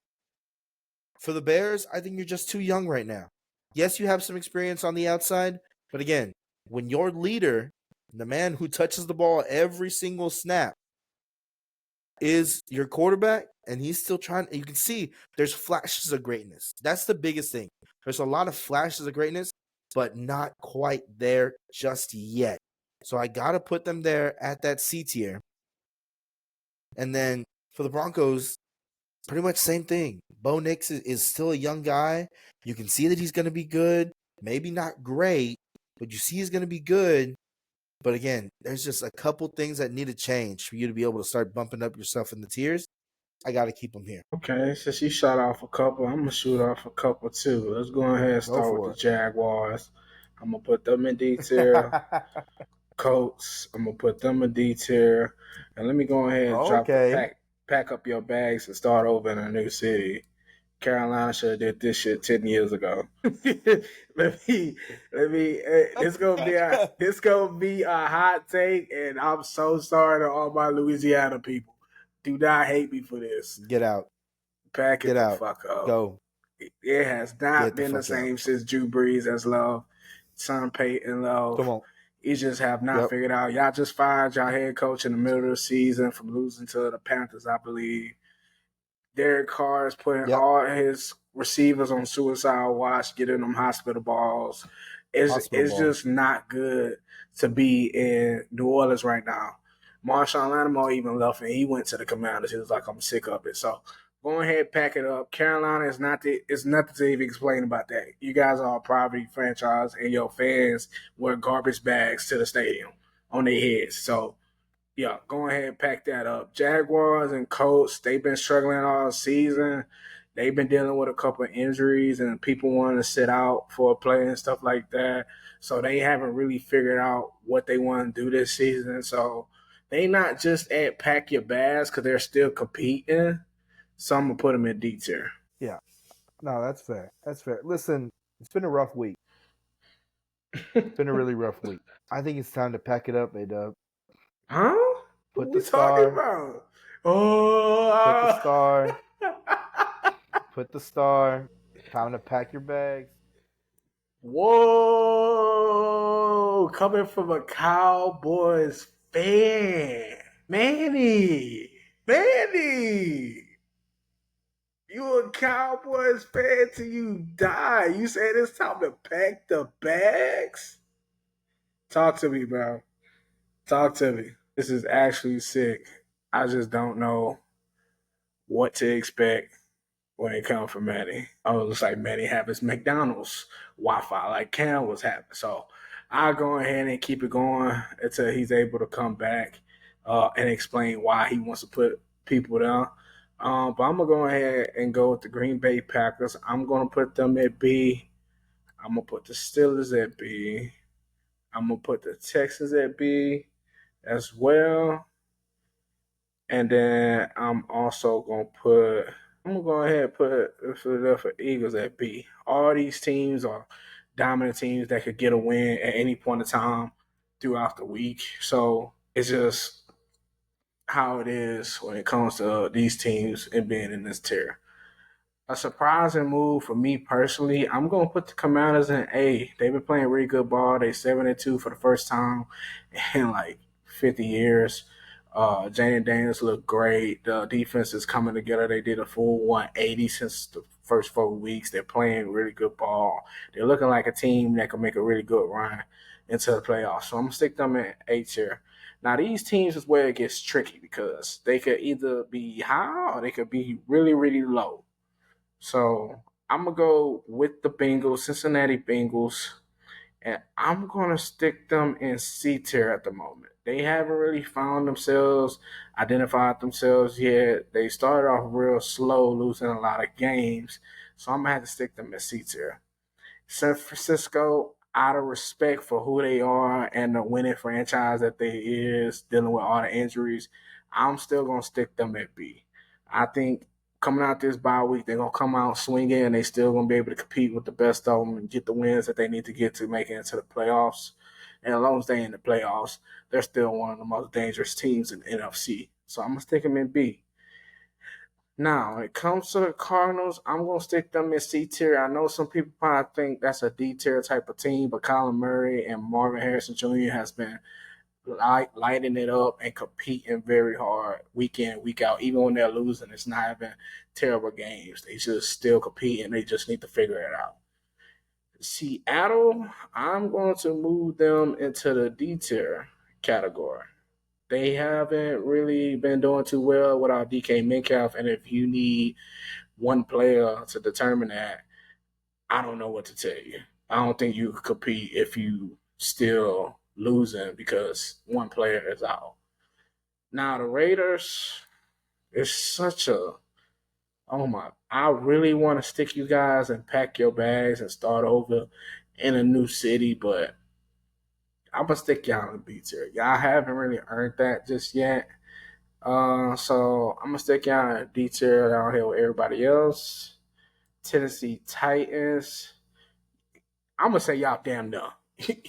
For the Bears, I think you're just too young right now. Yes, you have some experience on the outside, but again, when your leader, the man who touches the ball every single snap, is your quarterback, and he's still trying, you can see there's flashes of greatness. That's the biggest thing. There's a lot of flashes of greatness, but not quite there just yet. So I got to put them there at that C tier. And then for the Broncos, pretty much same thing. Bo Nix is still a young guy. You can see that he's going to be good. Maybe not great, but you see he's going to be good. But again, there's just a couple things that need to change for you to be able to start bumping up yourself in the tiers. I got to keep them here. Okay, since you shot off a couple, I'm gonna shoot off a couple too. Let's go ahead and Go start with the for Jaguars. I'm gonna put them in D tier. it. Colts, I'm gonna put them in D tier. And let me go ahead and drop the Okay. pack up your bags and start over in a new city. Carolina should have did this shit 10 years ago. let me this gonna be a hot take, and I'm so sorry to all my Louisiana people. Do not hate me for this. Get out. Pack it Get the out. fuck up. Go. It has not Get the been the fuck out. same since Drew Brees has love, Son Payton love. Come on. You just have not Yep. figured out. Y'all just fired y'all head coach in the middle of the season from losing to the Panthers, I believe. Derek Carr is putting Yep. all his receivers on suicide watch, getting them hospital balls. It's just not good to be in New Orleans right now. Marshawn Lattimore even left and he went to the Commanders. He was like, I'm sick of it. So go ahead, pack it up. Carolina is it's nothing to even explain about that. You guys are a poverty franchise and your fans wear garbage bags to the stadium on their heads. So yeah, go ahead and pack that up. Jaguars and Colts, they've been struggling all season. They've been dealing with a couple of injuries and people wanting to sit out for a play and stuff like that. So they haven't really figured out what they want to do this season. So they not just at pack your bags because they're still competing. So I'm gonna put them in D tier. Yeah. No, that's fair. That's fair. Listen, it's been a rough week. It's been a really rough week. I think it's time to pack it up, A-Dub. Huh? What Put we the talking star. about? Oh, Put the star. Put the star. Time to pack your bags. Whoa! Coming from a Cowboys fan. Manny! Manny! You a Cowboys fan till you die. You said it's time to pack the bags? Talk to me, bro. Talk to me. This is actually sick. I just don't know what to expect when it comes from Manny. Oh, it looks like Manny have his McDonald's Wi-Fi like Cam was having. So I'll go ahead and keep it going until he's able to come back and explain why he wants to put people down. But I'm gonna go ahead and go with the Green Bay Packers. I'm gonna put them at B. I'm gonna put the Steelers at B. I'm gonna put the Texans at B as well. And then I'm also gonna put I'm gonna go ahead and put the Philadelphia Eagles at B. All these teams are dominant teams that could get a win at any point in time throughout the week. So it's just how it is when it comes to these teams and being in this tier. A surprising move for me personally, I'm gonna put the Commanders in A. They've been playing really good ball. They 7-2 for the first time in like 50 years. Jane Daniels look great. The defense is coming together. They did a full 180 since the first 4 weeks. They're playing really good ball. They're looking like a team that can make a really good run into the playoffs. So I'm gonna stick them in A tier. Now these teams is where it gets tricky because they could either be high or they could be really, really low. So I'm gonna go with the Bengals, Cincinnati Bengals, and I'm gonna stick them in C tier at the moment. They haven't really found themselves, identified themselves yet. They started off real slow, losing a lot of games. So I'm gonna have to stick them in C tier. San Francisco, out of respect for who they are and the winning franchise that they is, dealing with all the injuries, I'm still gonna stick them at B. I think coming out this bye week, they're gonna come out swinging, and they still gonna be able to compete with the best of them and get the wins that they need to get to make it into the playoffs. And as long as they in the playoffs, they're still one of the most dangerous teams in the NFC. So I'm gonna stick them in B. Now, when it comes to the Cardinals, I'm gonna stick them in C tier. I know some people probably think that's a D tier type of team, but Colin Murray and Marvin Harrison Jr. has been lighting it up and competing very hard week in, week out. Even when they're losing, it's not even terrible games. They just still competing. They just need to figure it out. Seattle, I'm going to move them into the D tier category. They haven't really been doing too well without DK Metcalf, and if you need one player to determine that, I don't know what to tell you. I don't think you could compete if you still losing because one player is out. Now the Raiders is such a oh my! I really want to stick you guys and pack your bags and start over in a new city, but I'm gonna stick y'all in the B tier. Y'all haven't really earned that just yet. So I'm gonna stick y'all in D tier down here with everybody else. Tennessee Titans. I'm gonna say y'all damn near.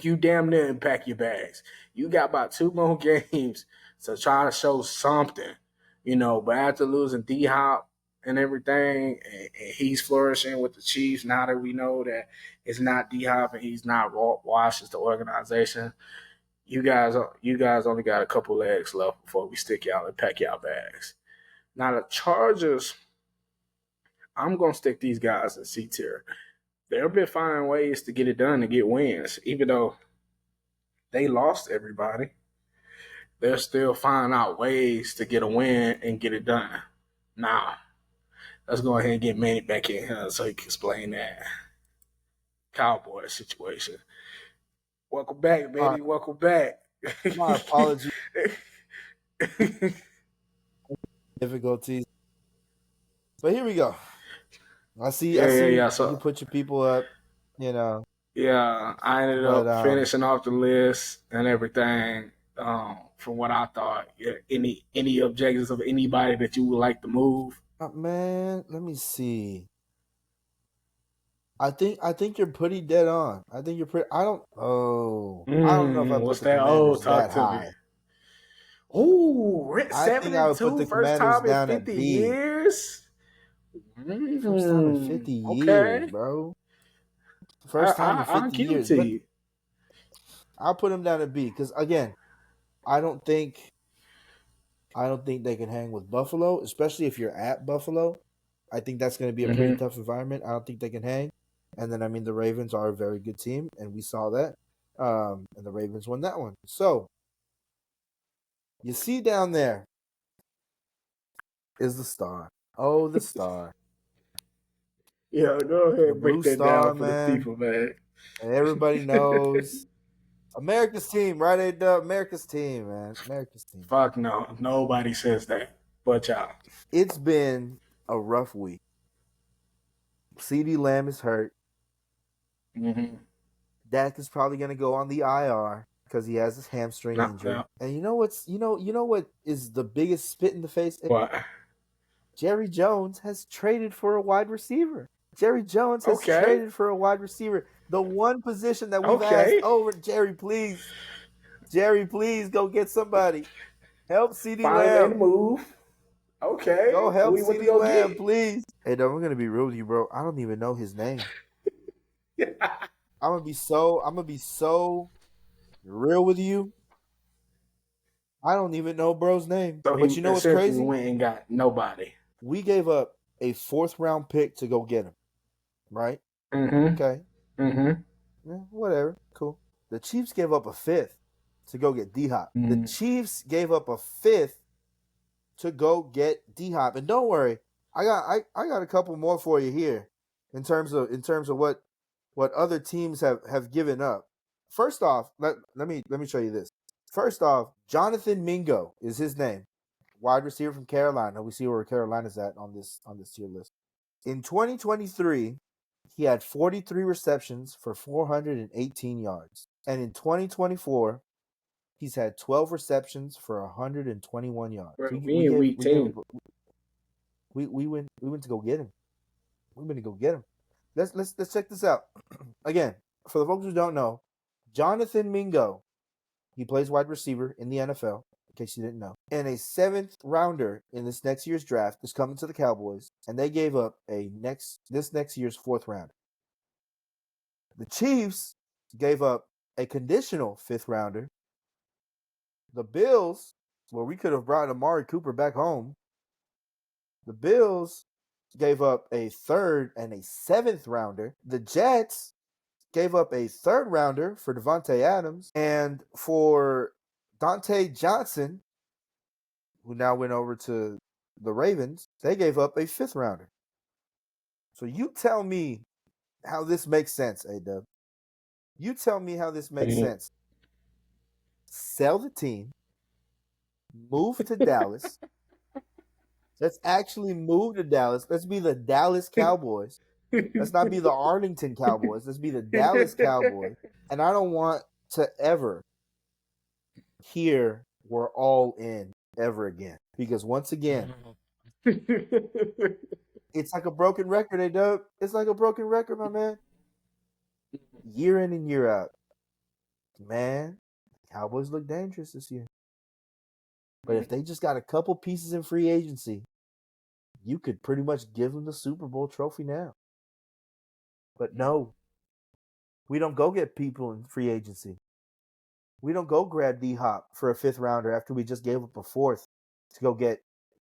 You damn near and pack your bags. You got about 2 more games to try to show something, But after losing D Hop and everything, and he's flourishing with the Chiefs now that we know that it's not D Hop and he's not Wash, it's the organization. You guys only got a couple legs left before we stick y'all and pack y'all bags. Now the Chargers, I'm gonna stick these guys in C tier. They've been finding ways to get it done and get wins, even though they lost everybody. They're still finding out ways to get a win and get it done. Now, let's go ahead and get Manny back in here so he can explain that Cowboy situation. Welcome back, Manny. Welcome back. My apologies. Difficulties. But here we go. I see. Yeah. You put your people up. Yeah, I ended But up finishing off the list and everything. From what I thought, yeah, any objectives of anybody that you would like to move? man, let me see. I think you're pretty dead on. I think you're pretty. I don't. Oh, I don't know if I put What's the that? Oh, Commanders talk that to me. high. Ooh, I seven think I and would put two, the first Commanders time in down at 50 B. years. First time in 50 years, Okay. bro. First time in I'll 50 give it years. to But you. I'll put them down at B because again, I don't think they can hang with Buffalo, especially if you're at Buffalo. I think that's going to be a pretty Mm-hmm. tough environment. I don't think they can hang. And then I mean the Ravens are a very good team, and we saw that. And the Ravens won that one. So you see down there is the star. Oh, the star. Yeah, go ahead The and break blue that down star, for the man. people, man. And everybody knows. America's team, right, A-Dub? America's team, man. America's team. Fuck no. Nobody says that but y'all. It's been a rough week. CD Lamb is hurt. Mm-hmm. Dak is probably going to go on the IR because he has his hamstring injury. No. And you know what is the biggest spit in the face? What? Jerry Jones has traded for a wide receiver. Jerry Jones has Okay. traded for a wide receiver. The one position that we've asked Okay. over, Jerry, please. Jerry, please go get somebody. Help CD Finally made a Lamb. move. Go Okay. Who help you went to CD go Lamb, get? please. Hey, I'm gonna be real with you, bro. I don't even know his name. I'm gonna be so real with you. I don't even know bro's name. So But he you know what's essentially crazy? went and got nobody. We gave up a 4th-round pick to go get him. Right? Mm-hmm. Okay. Mm-hmm. Yeah, whatever. Cool. The Chiefs gave up a 5th to go get D Hop. The Mm-hmm. Chiefs gave up a 5th to go get D Hop. And don't worry, I got a couple more for you here in terms of what other teams have given up. First off, let me show you this. First off, Jonathan Mingo is his name. Wide receiver from Carolina. We see where Carolina's at on this tier list. In 2023, he had 43 receptions for 418 yards. And in 2024, he's had 12 receptions for 121 yards. Bro, We we in gave week we gave 10. him We went to go get him. We went to go get him. Let's check this out. Again, for the folks who don't know, Jonathan Mingo, he plays wide receiver in the NFL, in case you didn't know. And a 7th rounder in this next year's draft is coming to the Cowboys, and they gave up this next year's 4th rounder. The Chiefs gave up a conditional 5th rounder. The Bills, where we could have brought Amari Cooper back home, the Bills gave up a 3rd and a 7th rounder. The Jets gave up a 3rd rounder for Devontae Adams, and for Dante Johnson, who now went over to the Ravens, they gave up a 5th rounder. So you tell me how this makes sense, A-Dub. You tell me how this makes sense. Sell the team, move to Dallas. Let's actually move to Dallas. Let's be the Dallas Cowboys. Let's not be the Arlington Cowboys. Let's be the Dallas Cowboys. And I don't want to ever hear we're all in ever again. Because once again, it's like a broken record, A-Dub. It's like a broken record, my man. Year in and year out. Man, the Cowboys look dangerous this year. But if they just got a couple pieces in free agency, you could pretty much give them the Super Bowl trophy now. But no, we don't go get people in free agency. We don't go grab D-Hop for a 5th rounder after we just gave up a 4th to go get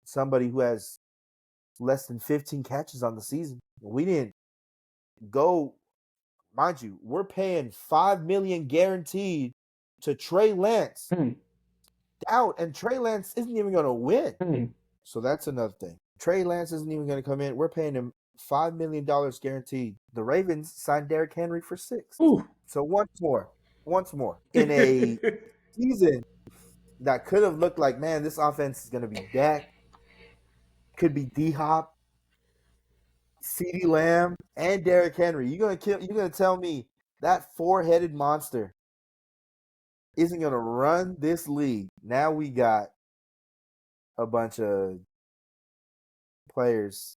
somebody who has less than 15 catches on the season. We didn't go, mind you, we're paying $5 million guaranteed to Trey Lance. Out, and Trey Lance isn't even going to win. So that's another thing. Trey Lance isn't even going to come in. We're paying him $5 million guaranteed. The Ravens signed Derrick Henry for 6. Ooh. So once more, in a season that could have looked like, man, this offense is going to be Dak, could be D-Hop, CeeDee Lamb, and Derrick Henry. You're gonna tell me that 4-headed monster isn't going to run this league? Now we got a bunch of players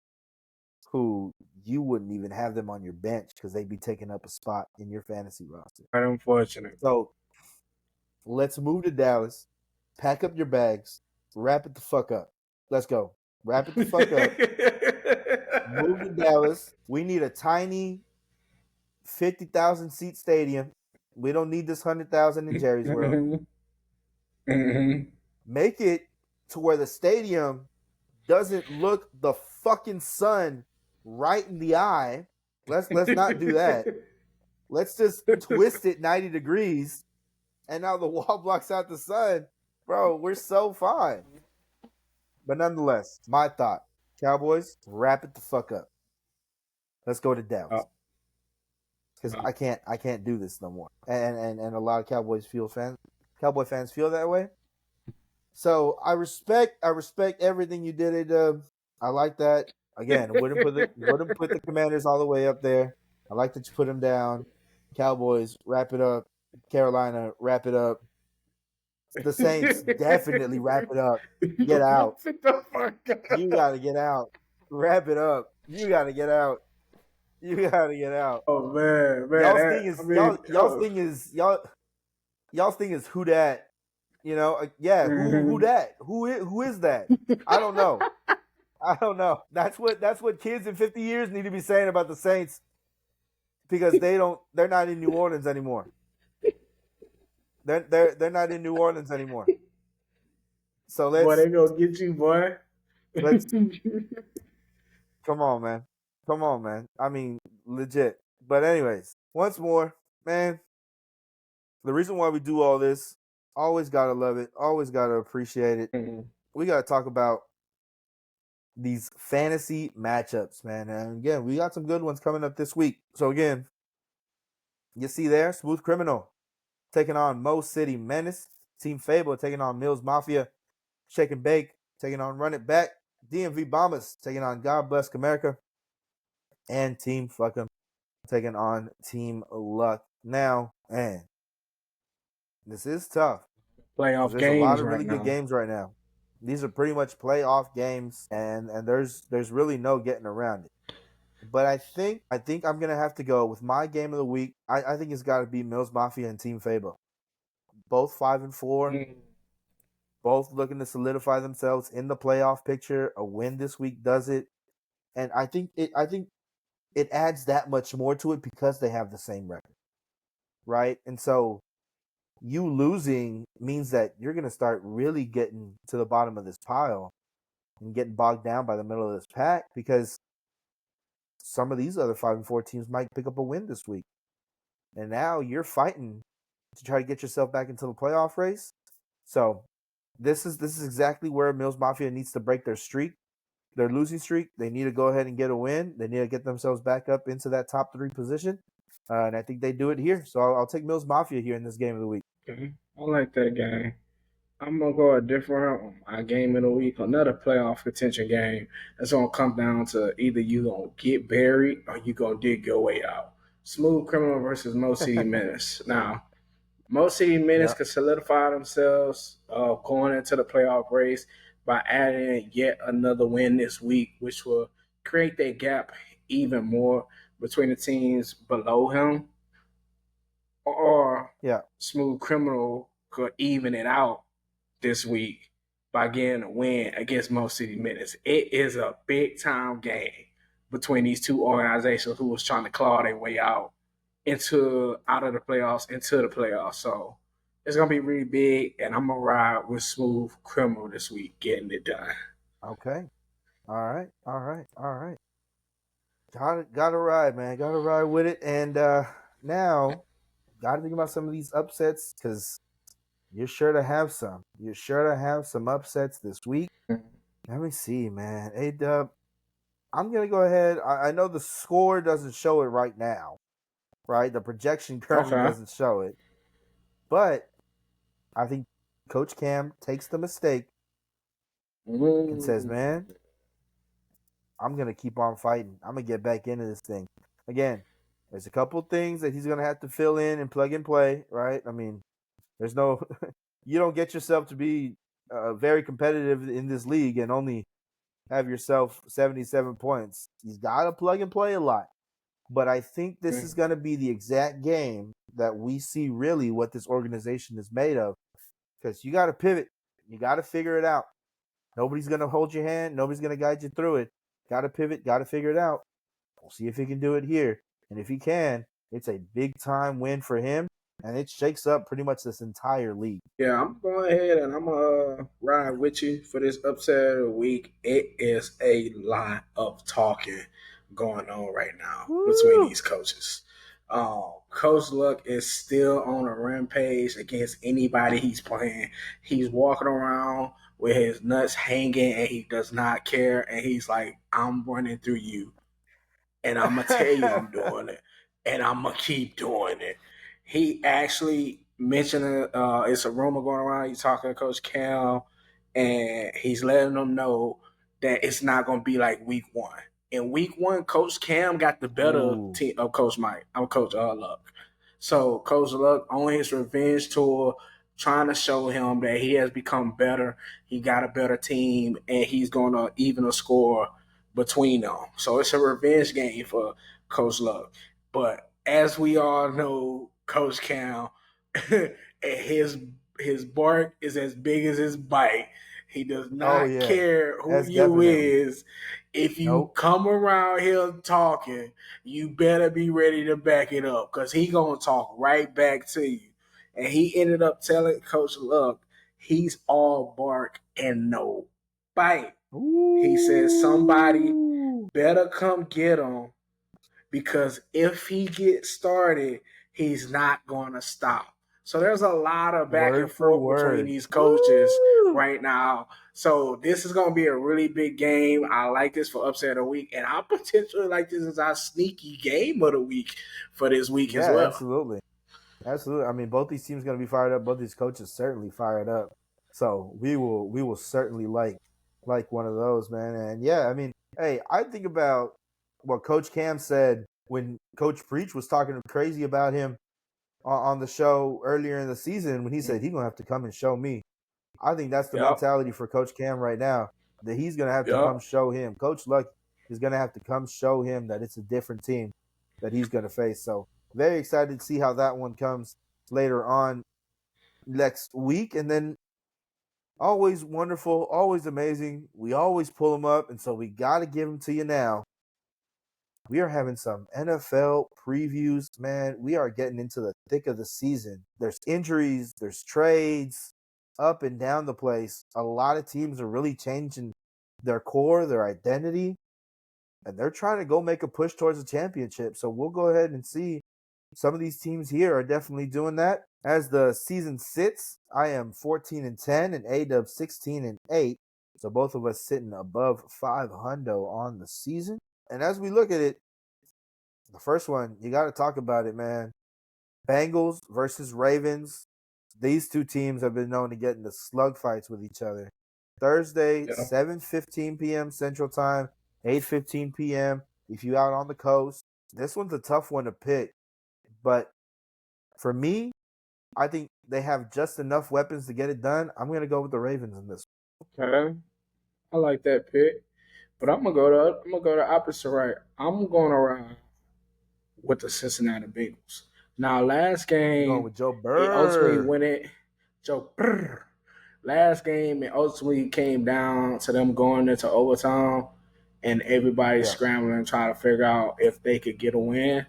who you wouldn't even have them on your bench because they'd be taking up a spot in your fantasy roster. Quite unfortunate. So let's move to Dallas, pack up your bags, wrap it the fuck up. Let's go. Wrap it the fuck up. Move to Dallas. We need a tiny 50,000 seat stadium. We don't need this 100,000 in Jerry's World. Make it to where the stadium doesn't look the fucking sun right in the eye. Let's not do that. Let's just twist it 90 degrees, and now the wall blocks out the sun. Bro, we're so fine. But nonetheless, my thought, Cowboys, wrap it the fuck up. Let's go to Dallas. Because I can't do this no more. And a lot of Cowboy fans feel that way. So I respect everything you did. I like that. Again, wouldn't put the Commanders all the way up there. I like that you put them down. Cowboys, wrap it up. Carolina, wrap it up. The Saints, definitely wrap it up. Get out. You gotta get out. Wrap it up. You gotta get out. You gotta get out. Oh man, Y'all's thing is who dat? You know, yeah, who dat? Who is that? I don't know. That's what kids in 50 years need to be saying about the Saints, because they're not in New Orleans anymore. They're not in New Orleans anymore. So boy, they gonna get you, boy. Come on, man. I mean, legit. But anyways, once more, man, the reason why we do all this, always gotta love it, always gotta appreciate it. We gotta talk about these fantasy matchups, man. And again, we got some good ones coming up this week. So again, you see there, Smooth Criminal taking on Mo City Menace. Team Fable taking on Mills Mafia. Shake and Bake taking on Run It Back. DMV Bombers taking on God Bless America. And Team Fuck'em taking on Team Luck. Now, man, this is tough. Playoff There's games a lot of right really now. good games right now. These are pretty much playoff games, and there's really no getting around it. But I think I'm gonna have to go with my game of the week. I think it's got to be Mills Mafia and Team Fabo. Both 5-4, Mm. both looking to solidify themselves in the playoff picture. A win this week does it, and I think it adds that much more to it because they have the same record, right? And so you losing means that you're gonna start really getting to the bottom of this pile and getting bogged down by the middle of this pack because some of these other 5-4 teams might pick up a win this week. And now you're fighting to try to get yourself back into the playoff race. So this is exactly where Mills Mafia needs to break their streak, their losing streak. They need to go ahead and get a win. They need to get themselves back up into that top 3 position. And I think they do it here. So I'll take Mills Mafia here in this game of the week. Okay. I like that game. I'm gonna go a different route. My game of the week, another playoff contention game. It's gonna come down to either you gonna get buried or you gonna dig your way out. Smooth Criminal versus Mo City Menace. Now, Mo City Menace Yeah. could solidify themselves going into the playoff race by adding yet another win this week, which will create that gap even more between the teams below him. Or Yeah. Smooth Criminal could even it out this week by getting a win against Mo City Menace. It is a big time game between these two organizations who was trying to claw their way out of the playoffs into the playoffs. So it's gonna be really big, and I'm gonna ride with Smooth Criminal this week, getting it done. Okay. All right. All right. All right. Gotta ride, man. Gotta ride with it. And now gotta think about some of these upsets because you're sure to have some. You're sure to have some upsets this week. Let me see, man. Hey, Dub, I'm gonna go ahead. I know the score doesn't show it right now, right? The projection currently Okay. doesn't show it, but I think Coach Cam takes the mistake and says, Mm. "Man, I'm gonna keep on fighting. I'm gonna get back into this thing." Again, there's a couple things that he's gonna have to fill in and plug and play, right? I mean, there's no, you don't get yourself to be very competitive in this league and only have yourself 77 points. He's got to plug and play a lot. But I think this is going to be the exact game that we see really what this organization is made of. Because you got to pivot. You got to figure it out. Nobody's going to hold your hand. Nobody's going to guide you through it. Got to pivot. Got to figure it out. We'll see if he can do it here. And if he can, it's a big time win for him. And it shakes up pretty much this entire league. Yeah, I'm going ahead and I'm gonna ride with you for this upset of the week. It is a lot of talking going on right now between Woo! these coaches. Coach Luck is still on a rampage against anybody he's playing. He's walking around with his nuts hanging and he does not care. And he's like, I'm running through you and I'm gonna tell you I'm doing it, and I'm gonna keep doing it. He actually mentioned it. It's a rumor going around. He's talking to Coach Cal, and he's letting them know that it's not gonna be like Week 1. In Week 1, Coach Cam got the better Ooh. team of Coach Mike. I'm Coach Luck. So Coach Luck on his revenge tour, trying to show him that he has become better. He got a better team, and he's gonna even a score between them. So it's a revenge game for Coach Luck. But as we all know, Coach Cal, his his bark is as big as his bite. He does Oh, not yeah. care who That's you definitely. is. If you Nope. come around here talking, you better be ready to back it up because he gonna talk right back to you. And he ended up telling Coach Luck he's all bark and no bite. He says somebody Ooh. better come get him because if he gets started, he's not going to stop. So there's a lot of back and Word for forth between word. these coaches Woo! right now. So this is going to be a really big game. I like this for upset of the week, and I potentially like this as our sneaky game of the week for this week as Yeah, well. absolutely. Absolutely. I mean, both these teams going to be fired up. Both these coaches certainly fired up. So we will certainly like one of those, man. And yeah, I mean, hey, I think about what Coach Cam said when Coach Preach was talking crazy about him on the show earlier in the season when he said he's gonna have to come and show me. I think that's the Yep. mentality for Coach Cam right now. That he's gonna have to come Yep. show him. Coach Luck is gonna have to come show him that it's a different team that he's gonna face. So very excited to see how that one comes later on next week. And then always wonderful, always amazing. We always pull them up, and so we gotta give them to you now. We are having some NFL previews, man. We are getting into the thick of the season. There's injuries, there's trades, up and down the place. A lot of teams are really changing their core, their identity, and they're trying to go make a push towards a championship. So we'll go ahead and see. Some of these teams here are definitely doing that. As the season sits, I am 14-10 and A-Dub 16-8. So both of us sitting above 500 on the season. And as we look at it, the first one, you got to talk about it, man. Bengals versus Ravens. These two teams have been known to get into slug fights with each other. Thursday, Yep. 7:15 p.m. Central Time, 8:15 p.m. if you out on the coast. This one's a tough one to pick. But for me, I think they have just enough weapons to get it done. I'm going to go with the Ravens in this. Okay. I like that pick. But I'm gonna go the opposite right. I'm going around with the Cincinnati Bengals. Now last You're going game with Joe it ultimately Burr. went it Joe Brrr. Last game it ultimately came down to them going into overtime and everybody Yeah. scrambling trying to figure out if they could get a win.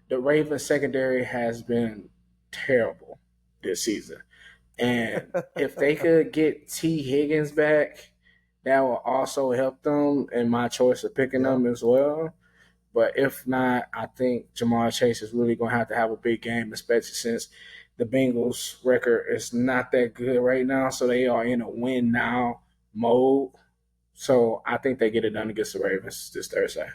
The Ravens secondary has been terrible this season. And if they could get T. Higgins back, that will also help them in my choice of picking Yeah. them as well. But if not, I think Jamar Chase is really going to have a big game, especially since the Bengals' record is not that good right now. So they are in a win now mode. So I think they get it done against the Ravens this Thursday.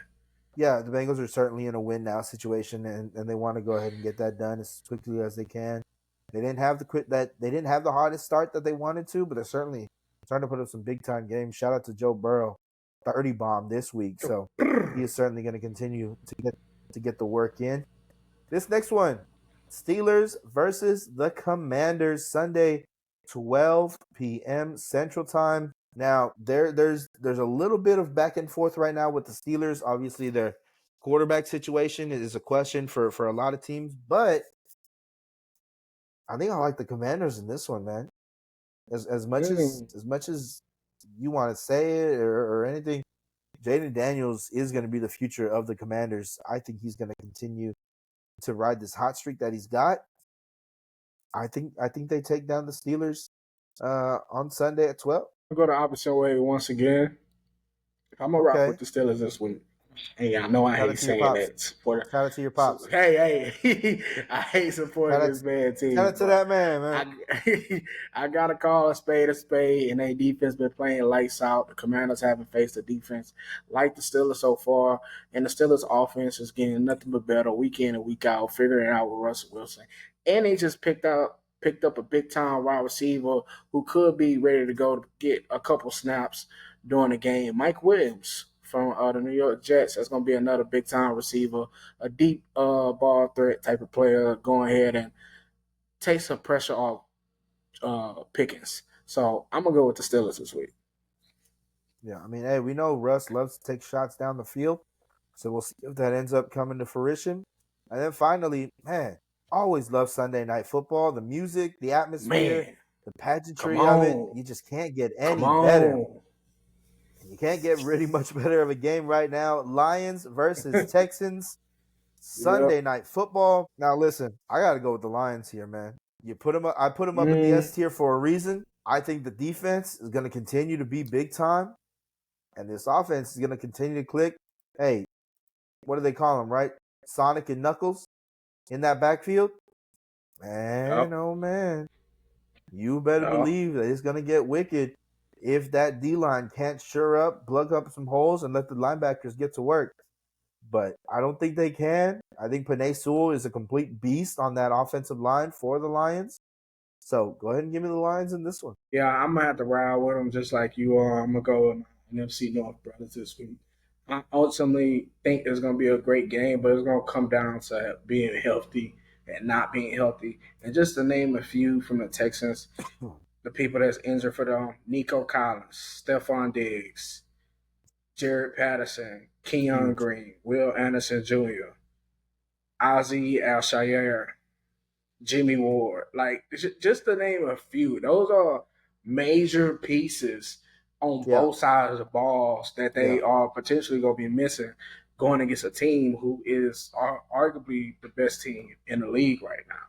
Yeah, the Bengals are certainly in a win now situation, and they want to go ahead and get that done as quickly as they can. They didn't have they didn't have the hardest start that they wanted to, but they're certainly starting to put up some big time games. Shout out to Joe Burrow, 30 bomb this week, so he is certainly going to continue to get the work in. This next one, Steelers versus the Commanders, Sunday, 12 p.m. Central Time. Now there's a little bit of back and forth right now with the Steelers. Obviously, their quarterback situation is a question for a lot of teams, but I think I like the Commanders in this one, man. As much as Mm. you want to say it or anything, Jaden Daniels is going to be the future of the Commanders. I think he's going to continue to ride this hot streak that he's got. I think they take down the Steelers on Sunday at 12. I'll go the opposite way once again. I'm gonna rock with Okay. the Steelers this week. Hey, I know I Shout out hate to your saying pops. that. For Shout out to your so, pops. hey, I hate Shout supporting out this bad shout team, out to but that man, man. I I gotta call a spade, and their defense been playing lights out. The Commanders haven't faced a defense like the Steelers so far, and the Steelers' offense is getting nothing but better week in and week out, figuring it out with Russell Wilson, and they just picked up a big time wide receiver who could be ready to go to get a couple snaps during the game. Mike Williams from the New York Jets. That's going to be another big time receiver, a deep ball threat type of player. Going ahead and take some pressure off Pickens. So I'm gonna go with the Steelers this week. Yeah, I mean, hey, we know Russ loves to take shots down the field, so we'll see if that ends up coming to fruition. And then finally, man, always love Sunday night football. The music, the atmosphere, Man, the come pageantry of it. on, You just can't get come any better. on. You can't get really much better of a game right now. Lions versus Texans. Sunday Yep. night football. Now listen, I got to go with the Lions here, man. You put them up, I put them up in the Mm, S tier for a reason. I think the defense is going to continue to be big time, and this offense is going to continue to click. Hey, what do they call them, right? Sonic and Knuckles in that backfield. Man, yep. oh man, you better Yep. believe that it's going to get wicked if that D line can't sure up, plug up some holes, and let the linebackers get to work. But I don't think they can. I think Panay Sewell is a complete beast on that offensive line for the Lions. So go ahead and give me the Lions in this one. Yeah, I'm gonna have to ride with them just like you are. I'm gonna go with my NFC North brothers this week. I ultimately think it's gonna be a great game, but it's gonna come down to being healthy and not being healthy. And just to name a few from the Texans, the people that's injured for them: Nico Collins, Stephon Diggs, Jared Patterson, Kenyon Huge. Green, Will Anderson Jr., Ozzie Al-Shaair, Jimmy Ward. Like, just to name a few, those are major pieces on Yeah. both sides of the balls that Yeah. they are potentially going to be missing going against a team who is arguably the best team in the league right now.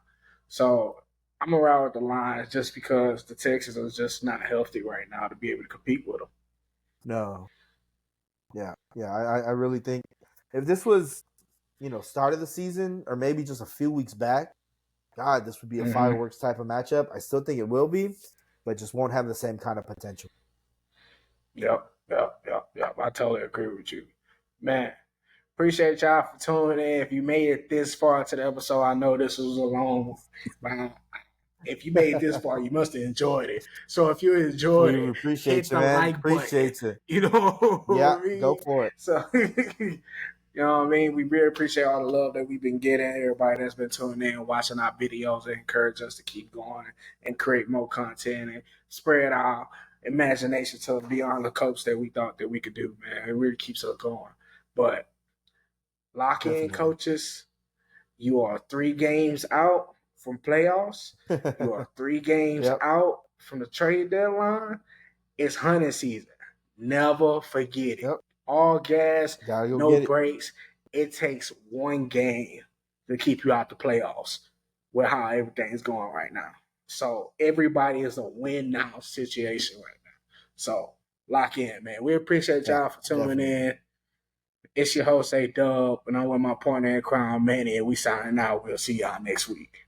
So I'm around with the Lions just because the Texans are just not healthy right now to be able to compete with them. No. Yeah. Yeah. I really think if this was, start of the season or maybe just a few weeks back, God, this would be a Mm-hmm. fireworks type of matchup. I still think it will be, but just won't have the same kind of potential. Yep. I totally agree with you, man. Appreciate y'all for tuning in. If you made it this far to the episode, I know this was a long. If you made it this far, you must have enjoyed it. So if you enjoyed We it, appreciate hit you, the man. like button. Appreciate you. You know Yeah, what I go mean? for it. So you know what I mean? We really appreciate all the love that we've been getting. Everybody that's been tuning in, watching our videos, and encourage us to keep going and create more content and spread our imagination to beyond the coast that we thought that we could do, man. It really keeps us going. But lock in, Definitely. coaches. You are 3 games out from playoffs. You are 3 games Yep. out from the trade deadline. It's hunting season. Never forget it. Yep. All gas, Gotta go no get it. breaks. It takes 1 game to keep you out the playoffs with how everything's going right now. So everybody is a win now situation right now. So lock in, man. We appreciate Yeah, y'all for tuning definitely. in. It's your host, A Dub, and I'm with my partner in crime, Manny, and we signing out. We'll see y'all next week.